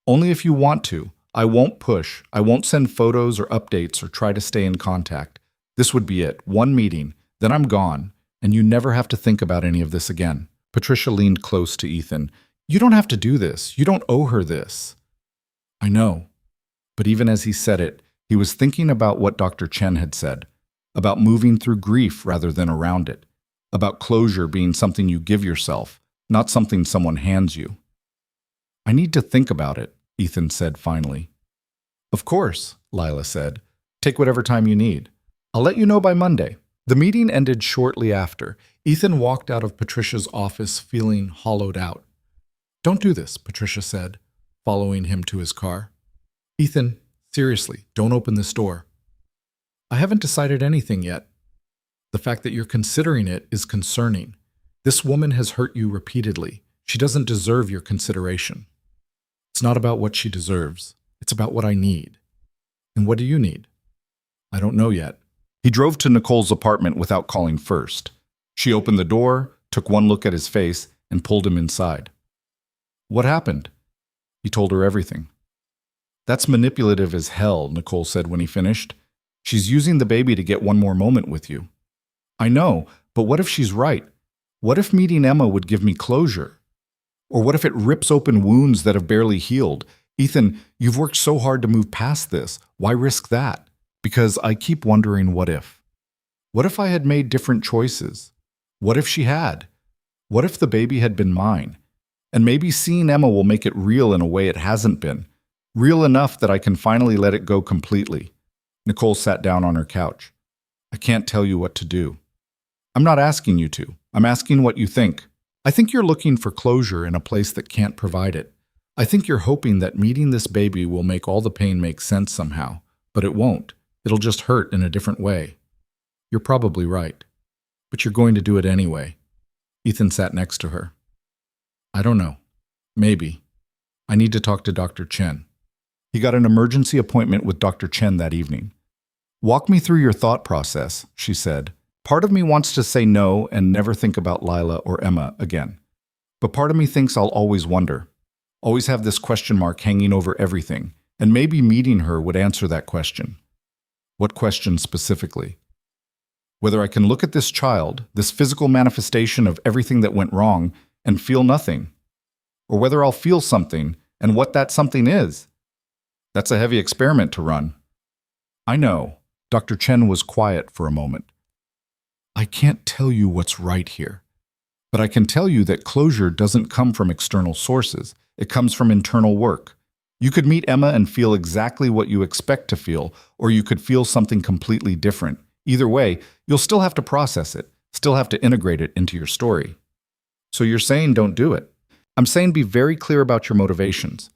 "Only if you want to. I won't push. I won't send photos or updates or try to stay in contact. This would be it. One meeting. Then I'm gone, and you never have to think about any of this again." Patricia leaned close to Ethan. "You don't have to do this. You don't owe her this." "I know." But even as he said it, he was thinking about what Dr. Chen had said, about moving through grief rather than around it, about closure being something you give yourself, not something someone hands you. "I need to think about it," Ethan said finally. "Of course," Lila said. "Take whatever time you need. I'll let you know by Monday." The meeting ended shortly after. Ethan walked out of Patricia's office feeling hollowed out. "Don't do this," Patricia said, following him to his car. "Ethan, seriously, don't open this door." "I haven't decided anything yet. The fact that you're considering it is concerning. This woman has hurt you repeatedly. She doesn't deserve your consideration." "It's not about what she deserves. It's about what I need." "And what do you need?" "I don't know yet." He drove to Nicole's apartment without calling first. She opened the door, took one look at his face, and pulled him inside. "What happened?" He told her everything. "That's manipulative as hell," Nicole said when he finished. "She's using the baby to get one more moment with you." "I know, but what if she's right? What if meeting Emma would give me closure? Or what if it rips open wounds that have barely healed? Ethan, you've worked so hard to move past this. Why risk that? Because I keep wondering what if. What if I had made different choices? What if she had? What if the baby had been mine? And maybe seeing Emma will make it real in a way it hasn't been. Real enough that I can finally let it go completely." Nicole sat down on her couch. "I can't tell you what to do." "I'm not asking you to. I'm asking what you think. I think you're looking for closure in a place that can't provide it. I think you're hoping that meeting this baby will make all the pain make sense somehow, but it won't. It'll just hurt in a different way. You're probably right, but you're going to do it anyway." Ethan sat next to her. "I don't know. Maybe. I need to talk to Dr. Chen." He got an emergency appointment with Dr. Chen that evening. "Walk me through your thought process," she said. "Part of me wants to say no and never think about Lila or Emma again. But part of me thinks I'll always wonder, always have this question mark hanging over everything, and maybe meeting her would answer that question." "What question specifically?" "Whether I can look at this child, this physical manifestation of everything that went wrong, and feel nothing. Or whether I'll feel something, and what that something is. That's a heavy experiment to run." "I know." Dr. Chen was quiet for a moment. "I can't tell you what's right here. But I can tell you that closure doesn't come from external sources. It comes from internal work. You could meet Emma and feel exactly what you expect to feel, or you could feel something completely different. Either way, you'll still have to process it, still have to integrate it into your story." "So you're saying don't do it?" "I'm saying be very clear about your motivations.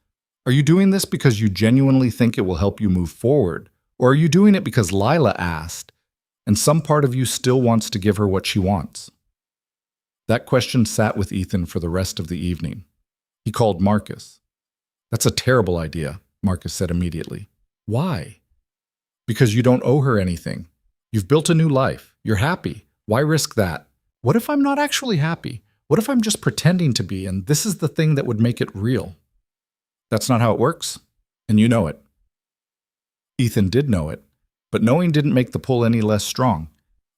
Are you doing this because you genuinely think it will help you move forward? Or are you doing it because Lila asked, and some part of you still wants to give her what she wants?" That question sat with Ethan for the rest of the evening. He called Marcus. "That's a terrible idea," Marcus said immediately. "Why?" "Because you don't owe her anything. You've built a new life. You're happy. Why risk that? What if I'm not actually happy? What if I'm just pretending to be, and this is the thing that would make it real?" "That's not how it works, and you know it." Ethan did know it, but knowing didn't make the pull any less strong.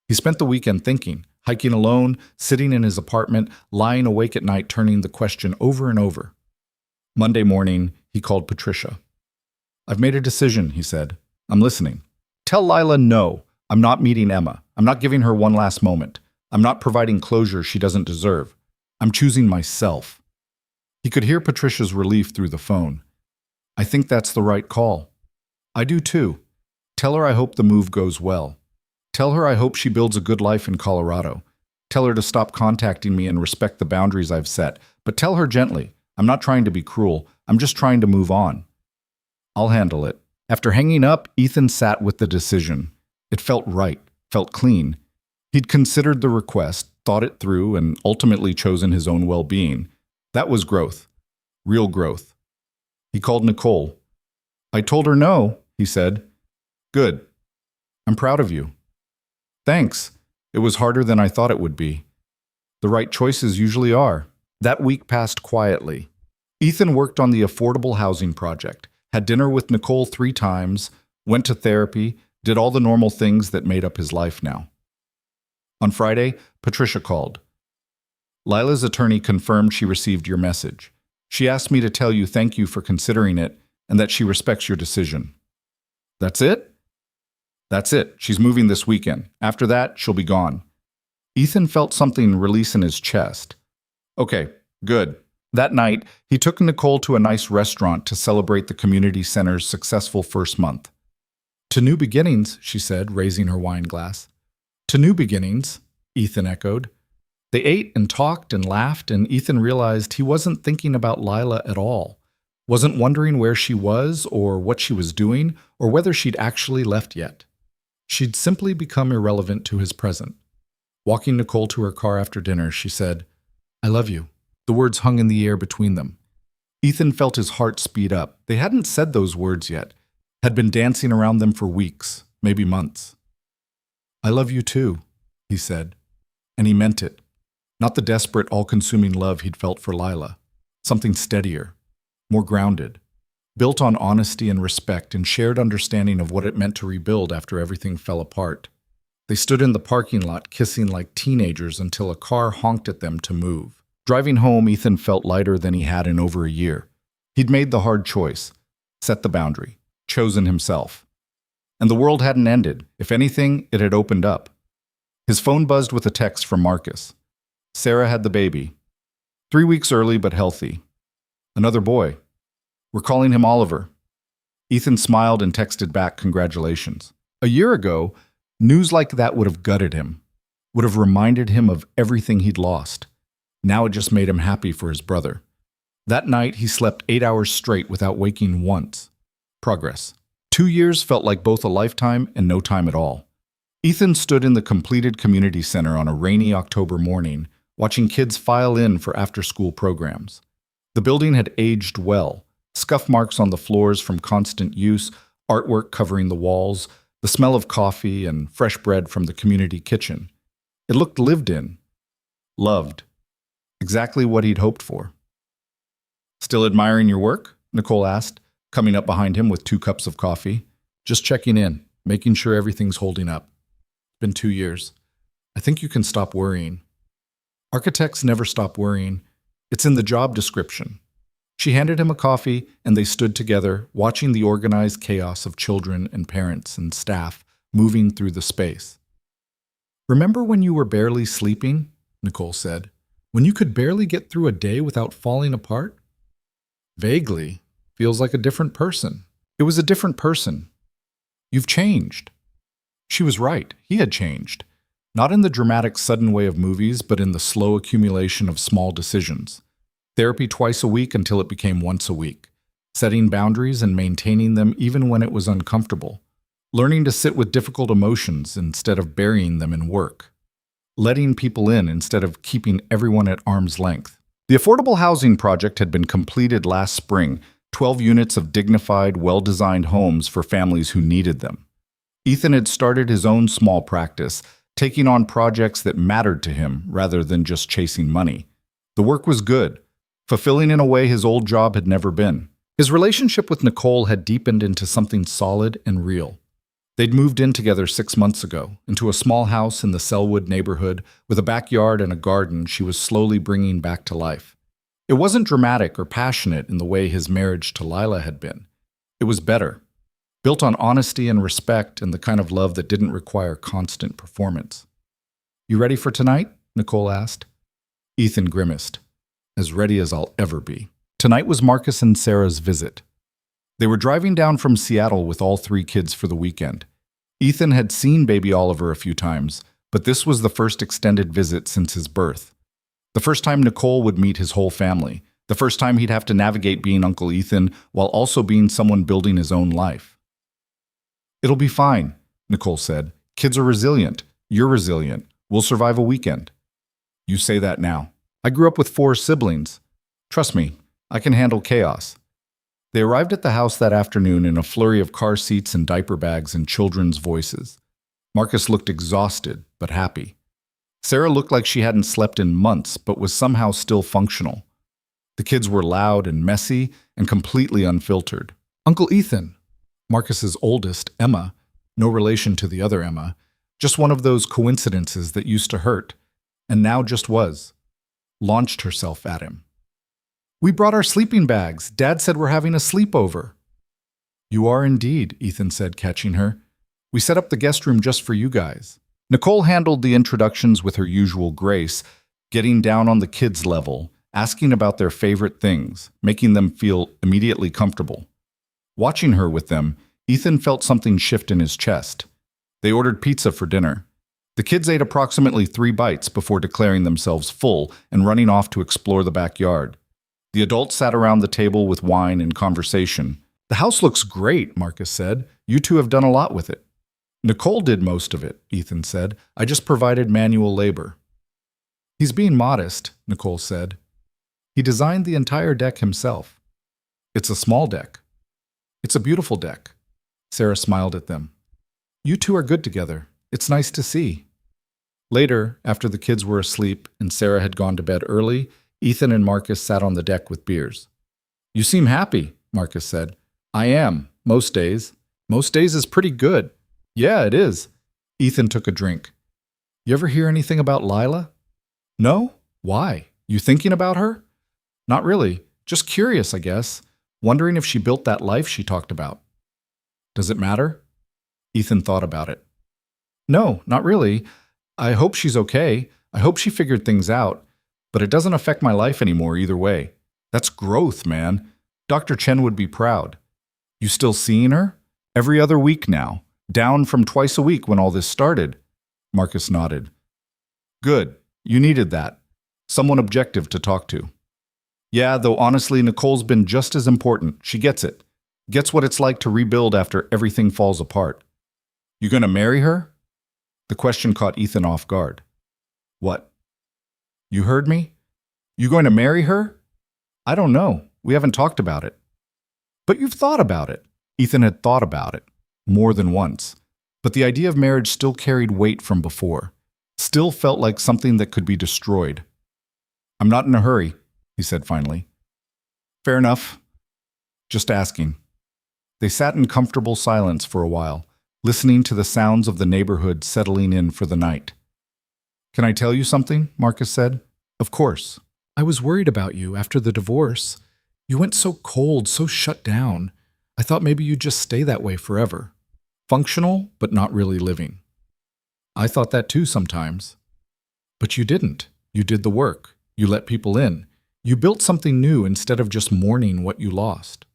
He spent the weekend thinking, hiking alone, sitting in his apartment, lying awake at night turning the question over and over. Monday morning, he called Patricia. "I've made a decision," he said. "I'm listening. Tell Lila no, I'm not meeting Emma. I'm not giving her one last moment. I'm not providing closure she doesn't deserve. I'm choosing myself." He could hear Patricia's relief through the phone. "I think that's the right call." "I do too. Tell her I hope the move goes well. Tell her I hope she builds a good life in Colorado. Tell her to stop contacting me and respect the boundaries I've set. But tell her gently. I'm not trying to be cruel. I'm just trying to move on." "I'll handle it." After hanging up, Ethan sat with the decision. It felt right, felt clean. He'd considered the request, thought it through, and ultimately chosen his own well-being. That was growth. Real growth. He called Nicole. "I told her no," he said. "Good. I'm proud of you." "Thanks. It was harder than I thought it would be." The right choices usually are. That week passed quietly. Ethan worked on the affordable housing project, had dinner with Nicole 3 times, went to therapy, did all the normal things that made up his life now. On Friday, Patricia called. "Lila's attorney confirmed she received your message. She asked me to tell you thank you for considering it and that she respects your decision." "That's it?" "That's it. She's moving this weekend. After that, she'll be gone." Ethan felt something release in his chest. "Okay, good." That night, he took Nicole to a nice restaurant to celebrate the community center's successful first month. "To new beginnings," she said, raising her wine glass. "To new beginnings," Ethan echoed. They ate and talked and laughed, and Ethan realized he wasn't thinking about Lila at all, wasn't wondering where she was or what she was doing or whether she'd actually left yet. She'd simply become irrelevant to his present. Walking Nicole to her car after dinner, she said, "I love you." The words hung in the air between them. Ethan felt his heart speed up. They hadn't said those words yet, had been dancing around them for weeks, maybe months. "I love you too," he said. And he meant it. Not the desperate, all-consuming love he'd felt for Lila. Something steadier, more grounded, built on honesty and respect and shared understanding of what it meant to rebuild after everything fell apart. They stood in the parking lot kissing like teenagers until a car honked at them to move. Driving home, Ethan felt lighter than he had in over a year. He'd made the hard choice, set the boundary, chosen himself. And the world hadn't ended. If anything, it had opened up. His phone buzzed with a text from Marcus. Sarah had the baby. 3 weeks early but healthy. Another boy. "We're calling him Oliver." Ethan smiled and texted back congratulations. A year ago, news like that would have gutted him, would have reminded him of everything he'd lost. Now it just made him happy for his brother. That night, he slept 8 hours straight without waking once. Progress. 2 years felt like both a lifetime and no time at all. Ethan stood in the completed community center on a rainy October morning, watching kids file in for after-school programs. The building had aged well, scuff marks on the floors from constant use, artwork covering the walls, the smell of coffee and fresh bread from the community kitchen. It looked lived in, loved, exactly what he'd hoped for. "Still admiring your work?" Nicole asked, coming up behind him with 2 cups of coffee. "Just checking in, making sure everything's holding up. It's been 2 years. I think you can stop worrying." Architects never stop worrying. It's in the job description. She handed him a coffee, and they stood together, watching the organized chaos of children and parents and staff moving through the space. "Remember when you were barely sleeping?" Nicole said. "When you could barely get through a day without falling apart?" "Vaguely. Feels like a different person." It was a different person. "You've changed." She was right. He had changed. Not in the dramatic, sudden way of movies, but in the slow accumulation of small decisions. Therapy twice a week until it became once a week. Setting boundaries and maintaining them even when it was uncomfortable. Learning to sit with difficult emotions instead of burying them in work. Letting people in instead of keeping everyone at arm's length. The affordable housing project had been completed last spring, 12 units of dignified, well-designed homes for families who needed them. Ethan had started his own small practice, taking on projects that mattered to him rather than just chasing money. The work was good, fulfilling in a way his old job had never been. His relationship with Nicole had deepened into something solid and real. They'd moved in together 6 months ago, into a small house in the Selwood neighborhood with a backyard and a garden she was slowly bringing back to life. It wasn't dramatic or passionate in the way his marriage to Lila had been. It was better, built on honesty and respect and the kind of love that didn't require constant performance. "You ready for tonight?" Nicole asked. Ethan grimaced. "As ready as I'll ever be." Tonight was Marcus and Sarah's visit. They were driving down from Seattle with all 3 kids for the weekend. Ethan had seen baby Oliver a few times, but this was the first extended visit since his birth. The first time Nicole would meet his whole family. The first time he'd have to navigate being Uncle Ethan while also being someone building his own life. "It'll be fine," Nicole said. "Kids are resilient. You're resilient. We'll survive a weekend." You say that now. I grew up with 4 siblings. Trust me, I can handle chaos. They arrived at the house that afternoon in a flurry of car seats and diaper bags and children's voices. Marcus looked exhausted, but happy. Sarah looked like she hadn't slept in months, but was somehow still functional. The kids were loud and messy and completely unfiltered. Uncle Ethan, Marcus's oldest, Emma, no relation to the other Emma, just one of those coincidences that used to hurt, and now just was, launched herself at him. We brought our sleeping bags. Dad said we're having a sleepover. You are indeed, Ethan said, catching her. We set up the guest room just for you guys. Nicole handled the introductions with her usual grace, getting down on the kids' level, asking about their favorite things, making them feel immediately comfortable. Watching her with them, Ethan felt something shift in his chest. They ordered pizza for dinner. The kids ate approximately 3 bites before declaring themselves full and running off to explore the backyard. The adults sat around the table with wine and conversation. The house looks great, Marcus said. You two have done a lot with it. Nicole did most of it, Ethan said. I just provided manual labor. He's being modest, Nicole said. He designed the entire deck himself. It's a small deck. It's a beautiful deck. Sarah smiled at them. You two are good together. It's nice to see. Later, after the kids were asleep and Sarah had gone to bed early, Ethan and Marcus sat on the deck with beers. You seem happy, Marcus said. I am, most days. Most days is pretty good. Yeah, it is. Ethan took a drink. You ever hear anything about Lila? No? Why? You thinking about her? Not really. Just curious, I guess. Wondering if she built that life she talked about. Does it matter? Ethan thought about it. No, not really. I hope she's okay. I hope she figured things out. But it doesn't affect my life anymore either way. That's growth, man. Dr. Chen would be proud. You still seeing her? Every other week now. Down from twice a week when all this started. Marcus nodded. Good. You needed that. Someone objective to talk to. Yeah, though honestly, Nicole's been just as important. She gets it. Gets what it's like to rebuild after everything falls apart. You gonna marry her? The question caught Ethan off guard. What? You heard me? You going to marry her? I don't know. We haven't talked about it. But you've thought about it. Ethan had thought about it. More than once. But the idea of marriage still carried weight from before. Still felt like something that could be destroyed. I'm not in a hurry, he said finally. Fair enough. Just asking. They sat in comfortable silence for a while, listening to the sounds of the neighborhood settling in for the night. Can I tell you something? Marcus said. Of course. I was worried about you after the divorce. You went so cold, so shut down. I thought maybe you'd just stay that way forever. Functional, but not really living. I thought that too sometimes. But you didn't. You did the work. You let people in. You built something new instead of just mourning what you lost.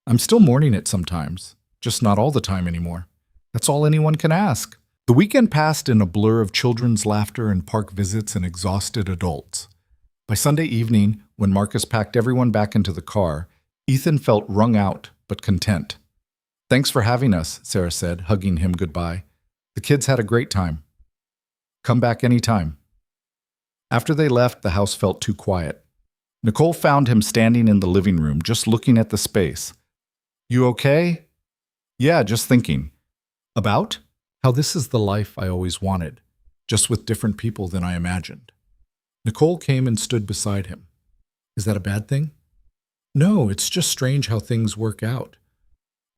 I'm still mourning it sometimes, just not all the time anymore. That's all anyone can ask. The weekend passed in a blur of children's laughter and park visits and exhausted adults. By Sunday evening, when Marcus packed everyone back into the car, Ethan felt wrung out but content. Thanks for having us, Sarah said, hugging him goodbye. The kids had a great time. Come back anytime. After they left, the house felt too quiet. Nicole found him standing in the living room, just looking at the space. You okay? Yeah, just thinking. About? How this is the life I always wanted, just with different people than I imagined. Nicole came and stood beside him. Is that a bad thing? No, it's just strange how things work out.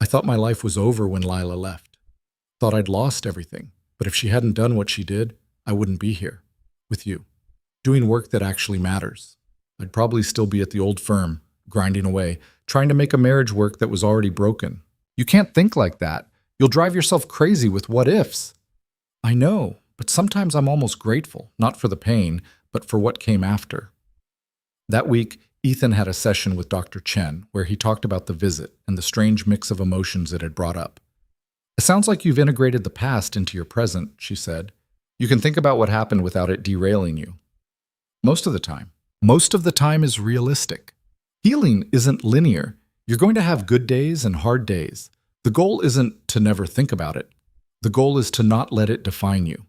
I thought my life was over when Lila left. Thought I'd lost everything, but if she hadn't done what she did, I wouldn't be here, with you, doing work that actually matters. I'd probably still be at the old firm, grinding away, trying to make a marriage work that was already broken. You can't think like that. You'll drive yourself crazy with what-ifs. I know, but sometimes I'm almost grateful, not for the pain, but for what came after. That week, Ethan had a session with Dr. Chen where he talked about the visit and the strange mix of emotions it had brought up. It sounds like you've integrated the past into your present, she said. You can think about what happened without it derailing you. Most of the time. Most of the time is realistic. Healing isn't linear. You're going to have good days and hard days. The goal isn't to never think about it. The goal is to not let it define you.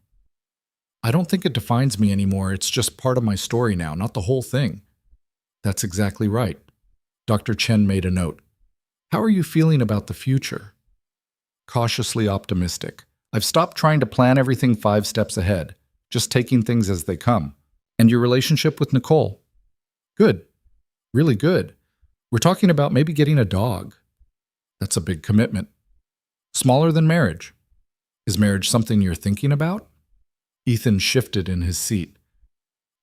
I don't think it defines me anymore. It's just part of my story now, not the whole thing. That's exactly right. Dr. Chen made a note. How are you feeling about the future? Cautiously optimistic. I've stopped trying to plan everything 5 steps ahead, just taking things as they come. And your relationship with Nicole? Good. Really good. We're talking about maybe getting a dog. That's a big commitment. Smaller than marriage. Is marriage something you're thinking about? Ethan shifted in his seat.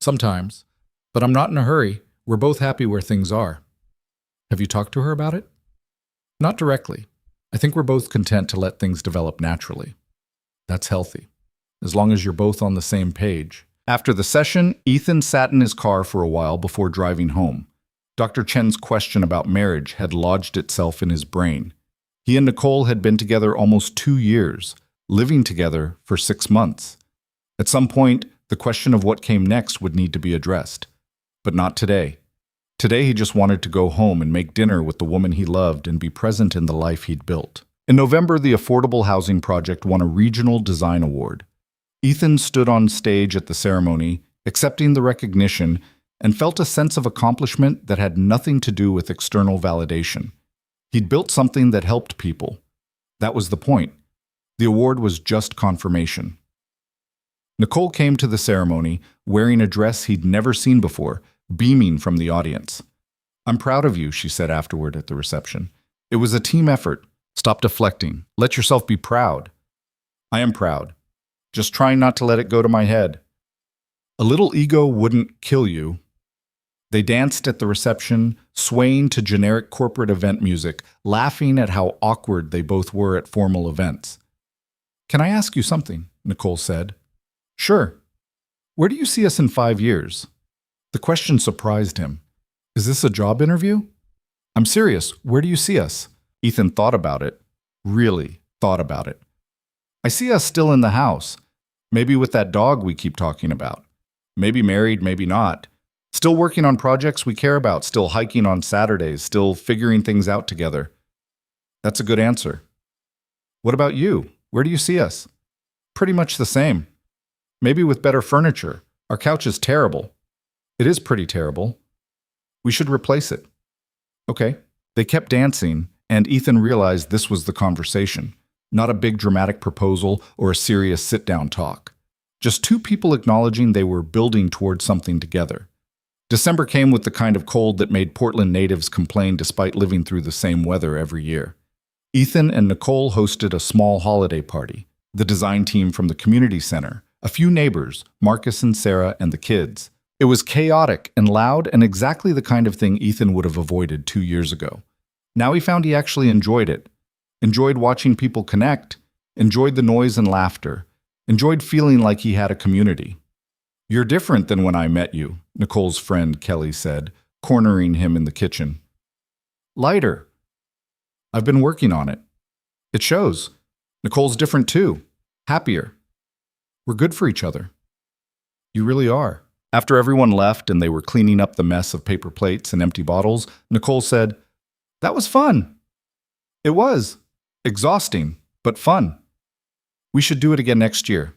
Sometimes, but I'm not in a hurry. We're both happy where things are. Have you talked to her about it? Not directly. I think we're both content to let things develop naturally. That's healthy, as long as you're both on the same page. After the session, Ethan sat in his car for a while before driving home. Dr. Chen's question about marriage had lodged itself in his brain. He and Nicole had been together almost 2 years, living together for 6 months. At some point, the question of what came next would need to be addressed. But not today. Today he just wanted to go home and make dinner with the woman he loved and be present in the life he'd built. In November, the Affordable Housing Project won a Regional Design Award. Ethan stood on stage at the ceremony, accepting the recognition, and felt a sense of accomplishment that had nothing to do with external validation. He'd built something that helped people. That was the point. The award was just confirmation. Nicole came to the ceremony wearing a dress he'd never seen before, beaming from the audience. "I'm proud of you," she said afterward at the reception. "It was a team effort. Stop deflecting. Let yourself be proud." "I am proud. Just trying not to let it go to my head." A little ego wouldn't kill you. They danced at the reception, swaying to generic corporate event music, laughing at how awkward they both were at formal events. "Can I ask you something?" Nicole said. "Sure. Where do you see us in 5 years?" The question surprised him. "Is this a job interview?" "I'm serious. Where do you see us?" Ethan thought about it. Really thought about it. "I see us still in the house. Maybe with that dog we keep talking about. Maybe married, maybe not. Still working on projects we care about, still hiking on Saturdays, still figuring things out together." "That's a good answer." "What about you? Where do you see us?" "Pretty much the same. Maybe with better furniture. Our couch is terrible." "It is pretty terrible. We should replace it." "Okay." They kept dancing, and Ethan realized this was the conversation, not a big dramatic proposal or a serious sit-down talk. Just 2 people acknowledging they were building towards something together. December came with the kind of cold that made Portland natives complain despite living through the same weather every year. Ethan and Nicole hosted a small holiday party. The design team from the community center, a few neighbors, Marcus and Sarah, and the kids. It was chaotic and loud and exactly the kind of thing Ethan would have avoided 2 years ago. Now he found he actually enjoyed it. Enjoyed watching people connect, enjoyed the noise and laughter, enjoyed feeling like he had a community. "You're different than when I met you," Nicole's friend Kelly said, cornering him in the kitchen. "Lighter." "I've been working on it." "It shows. Nicole's different too. Happier." "We're good for each other." "You really are." After everyone left and they were cleaning up the mess of paper plates and empty bottles, Nicole said, "That was fun." "It was. Exhausting, but fun. We should do it again next year."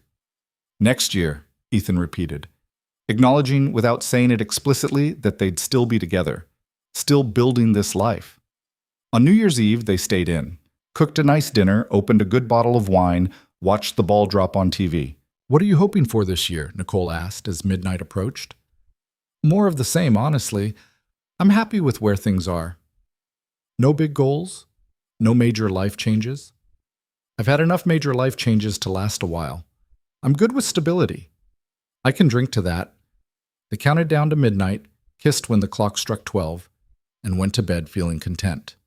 "Next year," Ethan repeated, acknowledging without saying it explicitly that they'd still be together, still building this life. On New Year's Eve, they stayed in, cooked a nice dinner, opened a good bottle of wine, watched the ball drop on TV. "What are you hoping for this year?" Nicole asked as midnight approached. "More of the same, honestly. I'm happy with where things are. No big goals, no major life changes. I've had enough major life changes to last a while. I'm good with stability. I can drink to that." They counted down to midnight, kissed when the clock struck 12, and went to bed feeling content.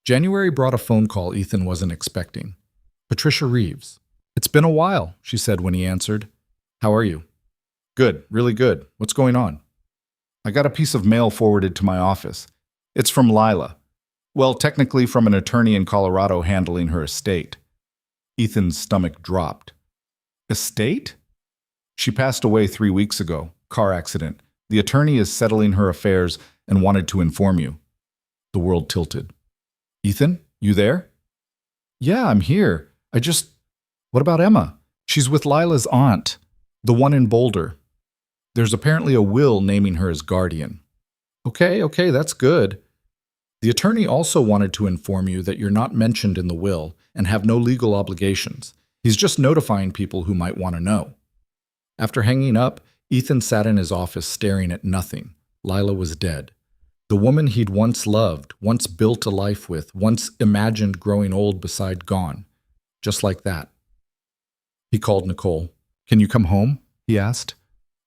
January brought a phone call Ethan wasn't expecting. Patricia Reeves. "It's been a while," she said when he answered. "How are you?" "Good, really good. What's going on?" "I got a piece of mail forwarded to my office. It's from Lila. Well, technically from an attorney in Colorado handling her estate." Ethan's stomach dropped. "Estate?" "She passed away 3 weeks ago. Car accident. The attorney is settling her affairs and wanted to inform you." The world tilted. "Ethan, you there?" "Yeah, I'm here. What about Emma?" "She's with Lila's aunt." The one in Boulder. There's apparently a will naming her as guardian. Okay, that's good. The attorney also wanted to inform you that you're not mentioned in the will and have no legal obligations. He's just notifying people who might want to know. After hanging up, Ethan sat in his office staring at nothing. Lila was dead. The woman he'd once loved, once built a life with, once imagined growing old beside gone. Just like that. He called Nicole. "Can you come home?" he asked.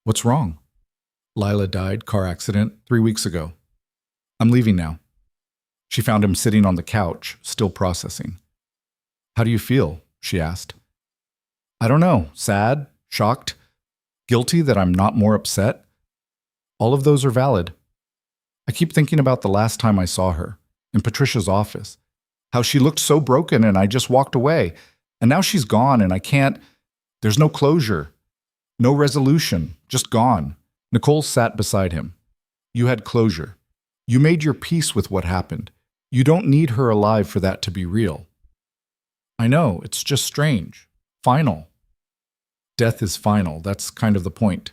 "What's wrong?" "Lila died, car accident, 3 weeks ago. I'm leaving now." She found him sitting on the couch, still processing. "How do you feel?" she asked. "I don't know. Sad, shocked, guilty that I'm not more upset. All of those are valid. I keep thinking about the last time I saw her, in Patricia's office. How she looked so broken and I just walked away. And now she's gone and I can't. There's no closure, no resolution, just gone." Nicole sat beside him. "You had closure. You made your peace with what happened. You don't need her alive for that to be real." "I know, it's just strange. Final." Death is final, that's kind of the point.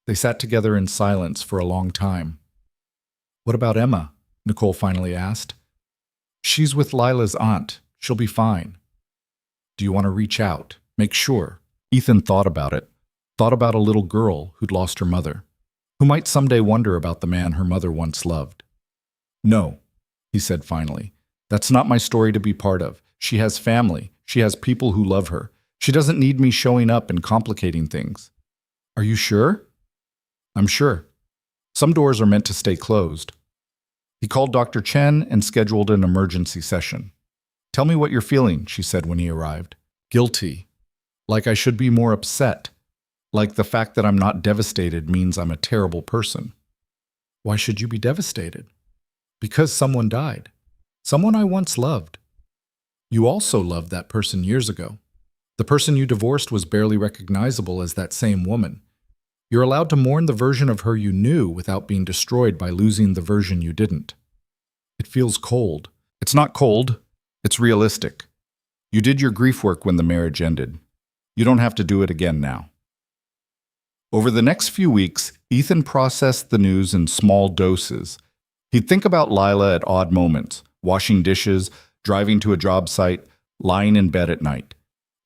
They sat together in silence for a long time. "What about Emma?" Nicole finally asked. "She's with Lila's aunt. She'll be fine." "Do you want to reach out? Make sure?" Ethan thought about it. Thought about a little girl who'd lost her mother, who might someday wonder about the man her mother once loved. "No," he said finally. "That's not my story to be part of. She has family. She has people who love her. She doesn't need me showing up and complicating things." "Are you sure?" "I'm sure. Some doors are meant to stay closed." He called Dr. Chen and scheduled an emergency session. "Tell me what you're feeling," she said when he arrived. "Guilty. Like I should be more upset. Like the fact that I'm not devastated means I'm a terrible person." "Why should you be devastated?" "Because someone died. Someone I once loved." "You also loved that person years ago. The person you divorced was barely recognizable as that same woman. You're allowed to mourn the version of her you knew without being destroyed by losing the version you didn't." "It feels cold." "It's not cold. It's realistic. You did your grief work when the marriage ended. You don't have to do it again now." Over the next few weeks, Ethan processed the news in small doses. He'd think about Lila at odd moments, washing dishes, driving to a job site, lying in bed at night.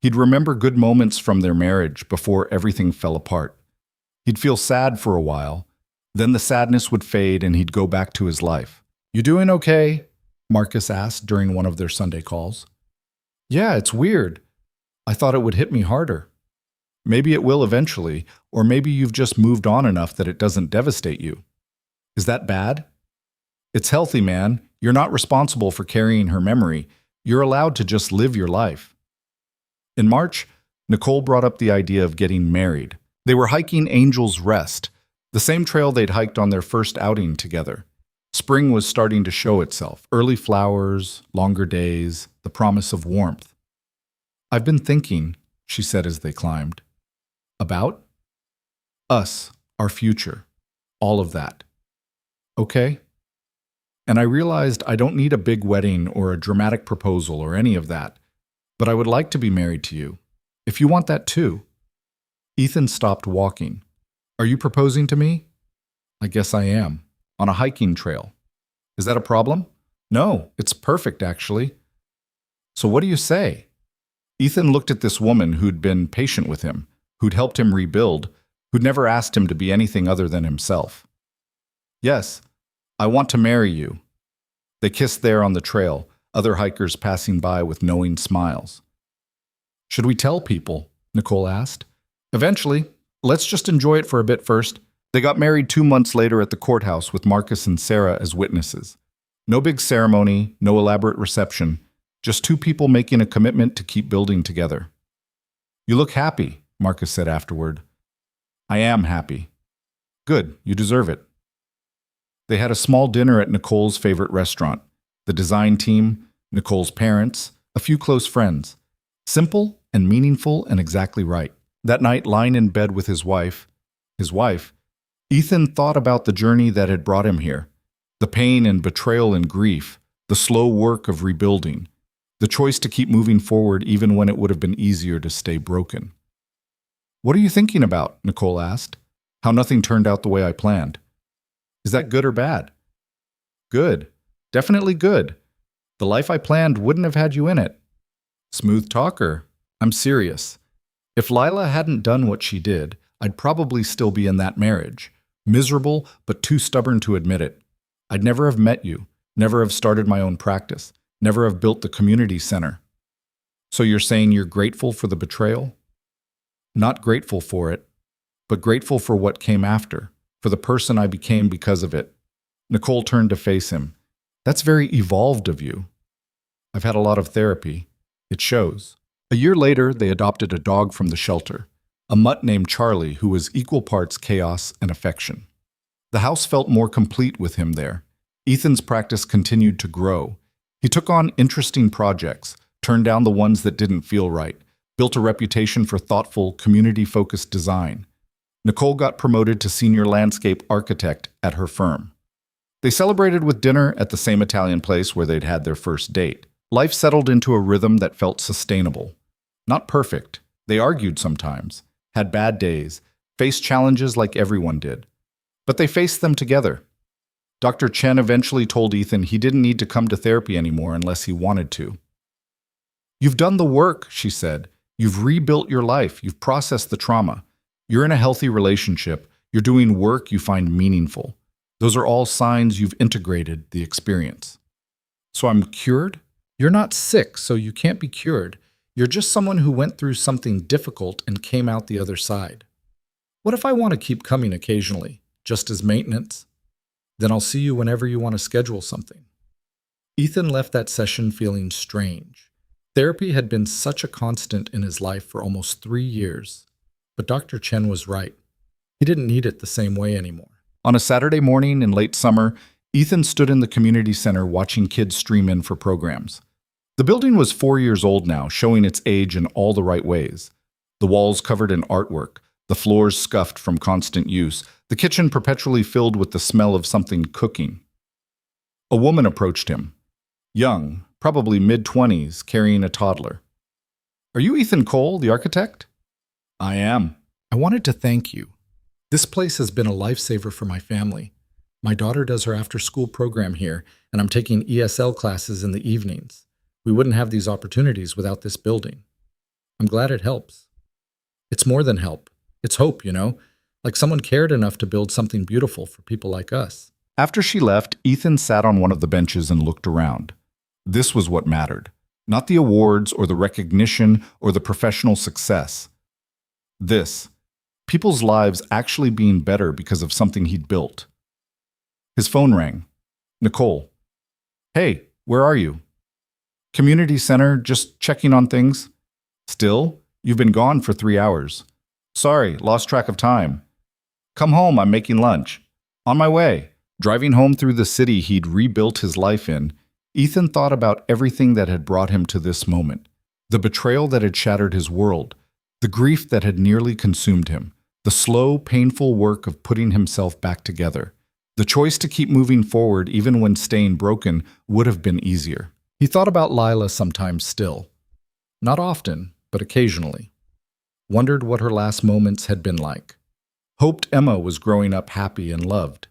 He'd remember good moments from their marriage before everything fell apart. He'd feel sad for a while, then the sadness would fade and he'd go back to his life. "You doing okay?" Marcus asked during one of their Sunday calls. "Yeah, it's weird. I thought it would hit me harder." "Maybe it will eventually, or maybe you've just moved on enough that it doesn't devastate you." "Is that bad?" "It's healthy, man. You're not responsible for carrying her memory. You're allowed to just live your life." In March, Nicole brought up the idea of getting married. They were hiking Angel's Rest, the same trail they'd hiked on their first outing together. Spring was starting to show itself. Early flowers, longer days, the promise of warmth. "I've been thinking," she said as they climbed. "About?" "Us, our future, all of that." "Okay." "And I realized I don't need a big wedding or a dramatic proposal or any of that, but I would like to be married to you, if you want that too." Ethan stopped walking. "Are you proposing to me?" "I guess I am. On a hiking trail." "Is that a problem?" "No, it's perfect, actually." "So what do you say?" Ethan looked at this woman who'd been patient with him, who'd helped him rebuild, who'd never asked him to be anything other than himself. "Yes, I want to marry you." They kissed there on the trail, other hikers passing by with knowing smiles. "Should we tell people?" Nicole asked. "Eventually. Let's just enjoy it for a bit first." They got married 2 months later at the courthouse with Marcus and Sarah as witnesses. No big ceremony, no elaborate reception, just two people making a commitment to keep building together. "You look happy," Marcus said afterward. "I am happy." "Good, you deserve it." They had a small dinner at Nicole's favorite restaurant. The design team, Nicole's parents, a few close friends. Simple and meaningful and exactly right. That night, lying in bed with his wife, Ethan thought about the journey that had brought him here. The pain and betrayal and grief, the slow work of rebuilding, the choice to keep moving forward even when it would have been easier to stay broken. What are you thinking about? Nicole asked. How nothing turned out the way I planned. Is that good or bad? Good. Definitely good. The life I planned wouldn't have had you in it. Smooth talker. I'm serious. If Lila hadn't done what she did, I'd probably still be in that marriage. Miserable, but too stubborn to admit it. I'd never have met you, never have started my own practice, never have built the community center. So you're saying you're grateful for the betrayal? Not grateful for it, but grateful for what came after, for the person I became because of it. Nicole turned to face him. That's very evolved of you. I've had a lot of therapy. It shows. A year later, they adopted a dog from the shelter, a mutt named Charlie who was equal parts chaos and affection. The house felt more complete with him there. Ethan's practice continued to grow. He took on interesting projects, turned down the ones that didn't feel right, built a reputation for thoughtful, community-focused design. Nicole got promoted to senior landscape architect at her firm. They celebrated with dinner at the same Italian place where they'd had their first date. Life settled into a rhythm that felt sustainable. Not perfect. They argued sometimes, had bad days, faced challenges like everyone did. But they faced them together. Dr. Chen eventually told Ethan he didn't need to come to therapy anymore unless he wanted to. You've done the work, she said. You've rebuilt your life. You've processed the trauma. You're in a healthy relationship. You're doing work you find meaningful. Those are all signs you've integrated the experience. So I'm cured? You're not sick, so you can't be cured. You're just someone who went through something difficult and came out the other side. What if I want to keep coming occasionally, just as maintenance? Then I'll see you whenever you want to schedule something. Ethan left that session feeling strange. Therapy had been such a constant in his life for almost 3 years. But Dr. Chen was right. He didn't need it the same way anymore. On a Saturday morning in late summer, Ethan stood in the community center watching kids stream in for programs. The building was 4 years old now, showing its age in all the right ways. The walls covered in artwork, the floors scuffed from constant use, the kitchen perpetually filled with the smell of something cooking. A woman approached him. Young, probably mid-20s, carrying a toddler. Are you Ethan Cole, the architect? I am. I wanted to thank you. This place has been a lifesaver for my family. My daughter does her after-school program here, and I'm taking ESL classes in the evenings. We wouldn't have these opportunities without this building. I'm glad it helps. It's more than help. It's hope, like someone cared enough to build something beautiful for people like us. After she left, Ethan sat on one of the benches and looked around. This was what mattered, not the awards or the recognition or the professional success. This, people's lives actually being better because of something he'd built. His phone rang. Nicole. Hey, where are you? Community center, just checking on things. Still? You've been gone for 3 hours. Sorry, lost track of time. Come home, I'm making lunch. On my way. Driving home through the city he'd rebuilt his life in, Ethan thought about everything that had brought him to this moment. The betrayal that had shattered his world, the grief that had nearly consumed him, the slow, painful work of putting himself back together. The choice to keep moving forward even when staying broken would have been easier. He thought about Lila sometimes still. Not often, but occasionally. Wondered what her last moments had been like. Hoped Emma was growing up happy and loved.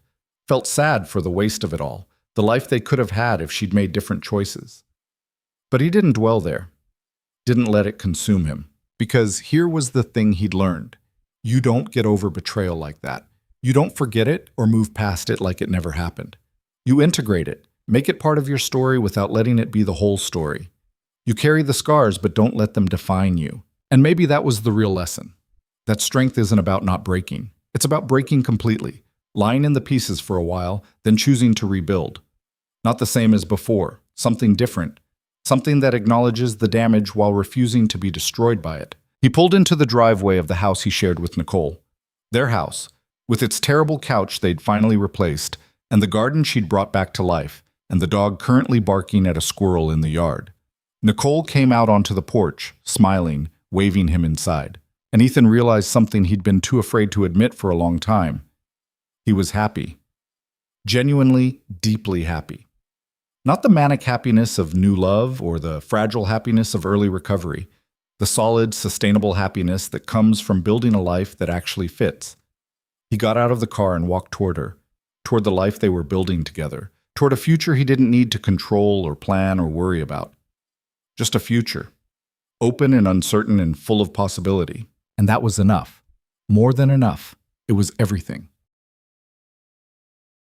Felt sad for the waste of it all, the life they could have had if she'd made different choices. But he didn't dwell there. Didn't let it consume him. Because here was the thing he'd learned. You don't get over betrayal like that. You don't forget it or move past it like it never happened. You integrate it. Make it part of your story without letting it be the whole story. You carry the scars, but don't let them define you. And maybe that was the real lesson. That strength isn't about not breaking. It's about breaking completely, lying in the pieces for a while, then choosing to rebuild. Not the same as before, something different, something that acknowledges the damage while refusing to be destroyed by it. He pulled into the driveway of the house he shared with Nicole. Their house, with its terrible couch they'd finally replaced, and the garden she'd brought back to life, and the dog currently barking at a squirrel in the yard. Nicole came out onto the porch, smiling, waving him inside. And Ethan realized something he'd been too afraid to admit for a long time. He was happy. Genuinely, deeply happy. Not the manic happiness of new love or the fragile happiness of early recovery. The solid, sustainable happiness that comes from building a life that actually fits. He got out of the car and walked toward her, toward the life they were building together, toward a future he didn't need to control or plan or worry about. Just a future, open and uncertain and full of possibility. And that was enough. More than enough. It was everything.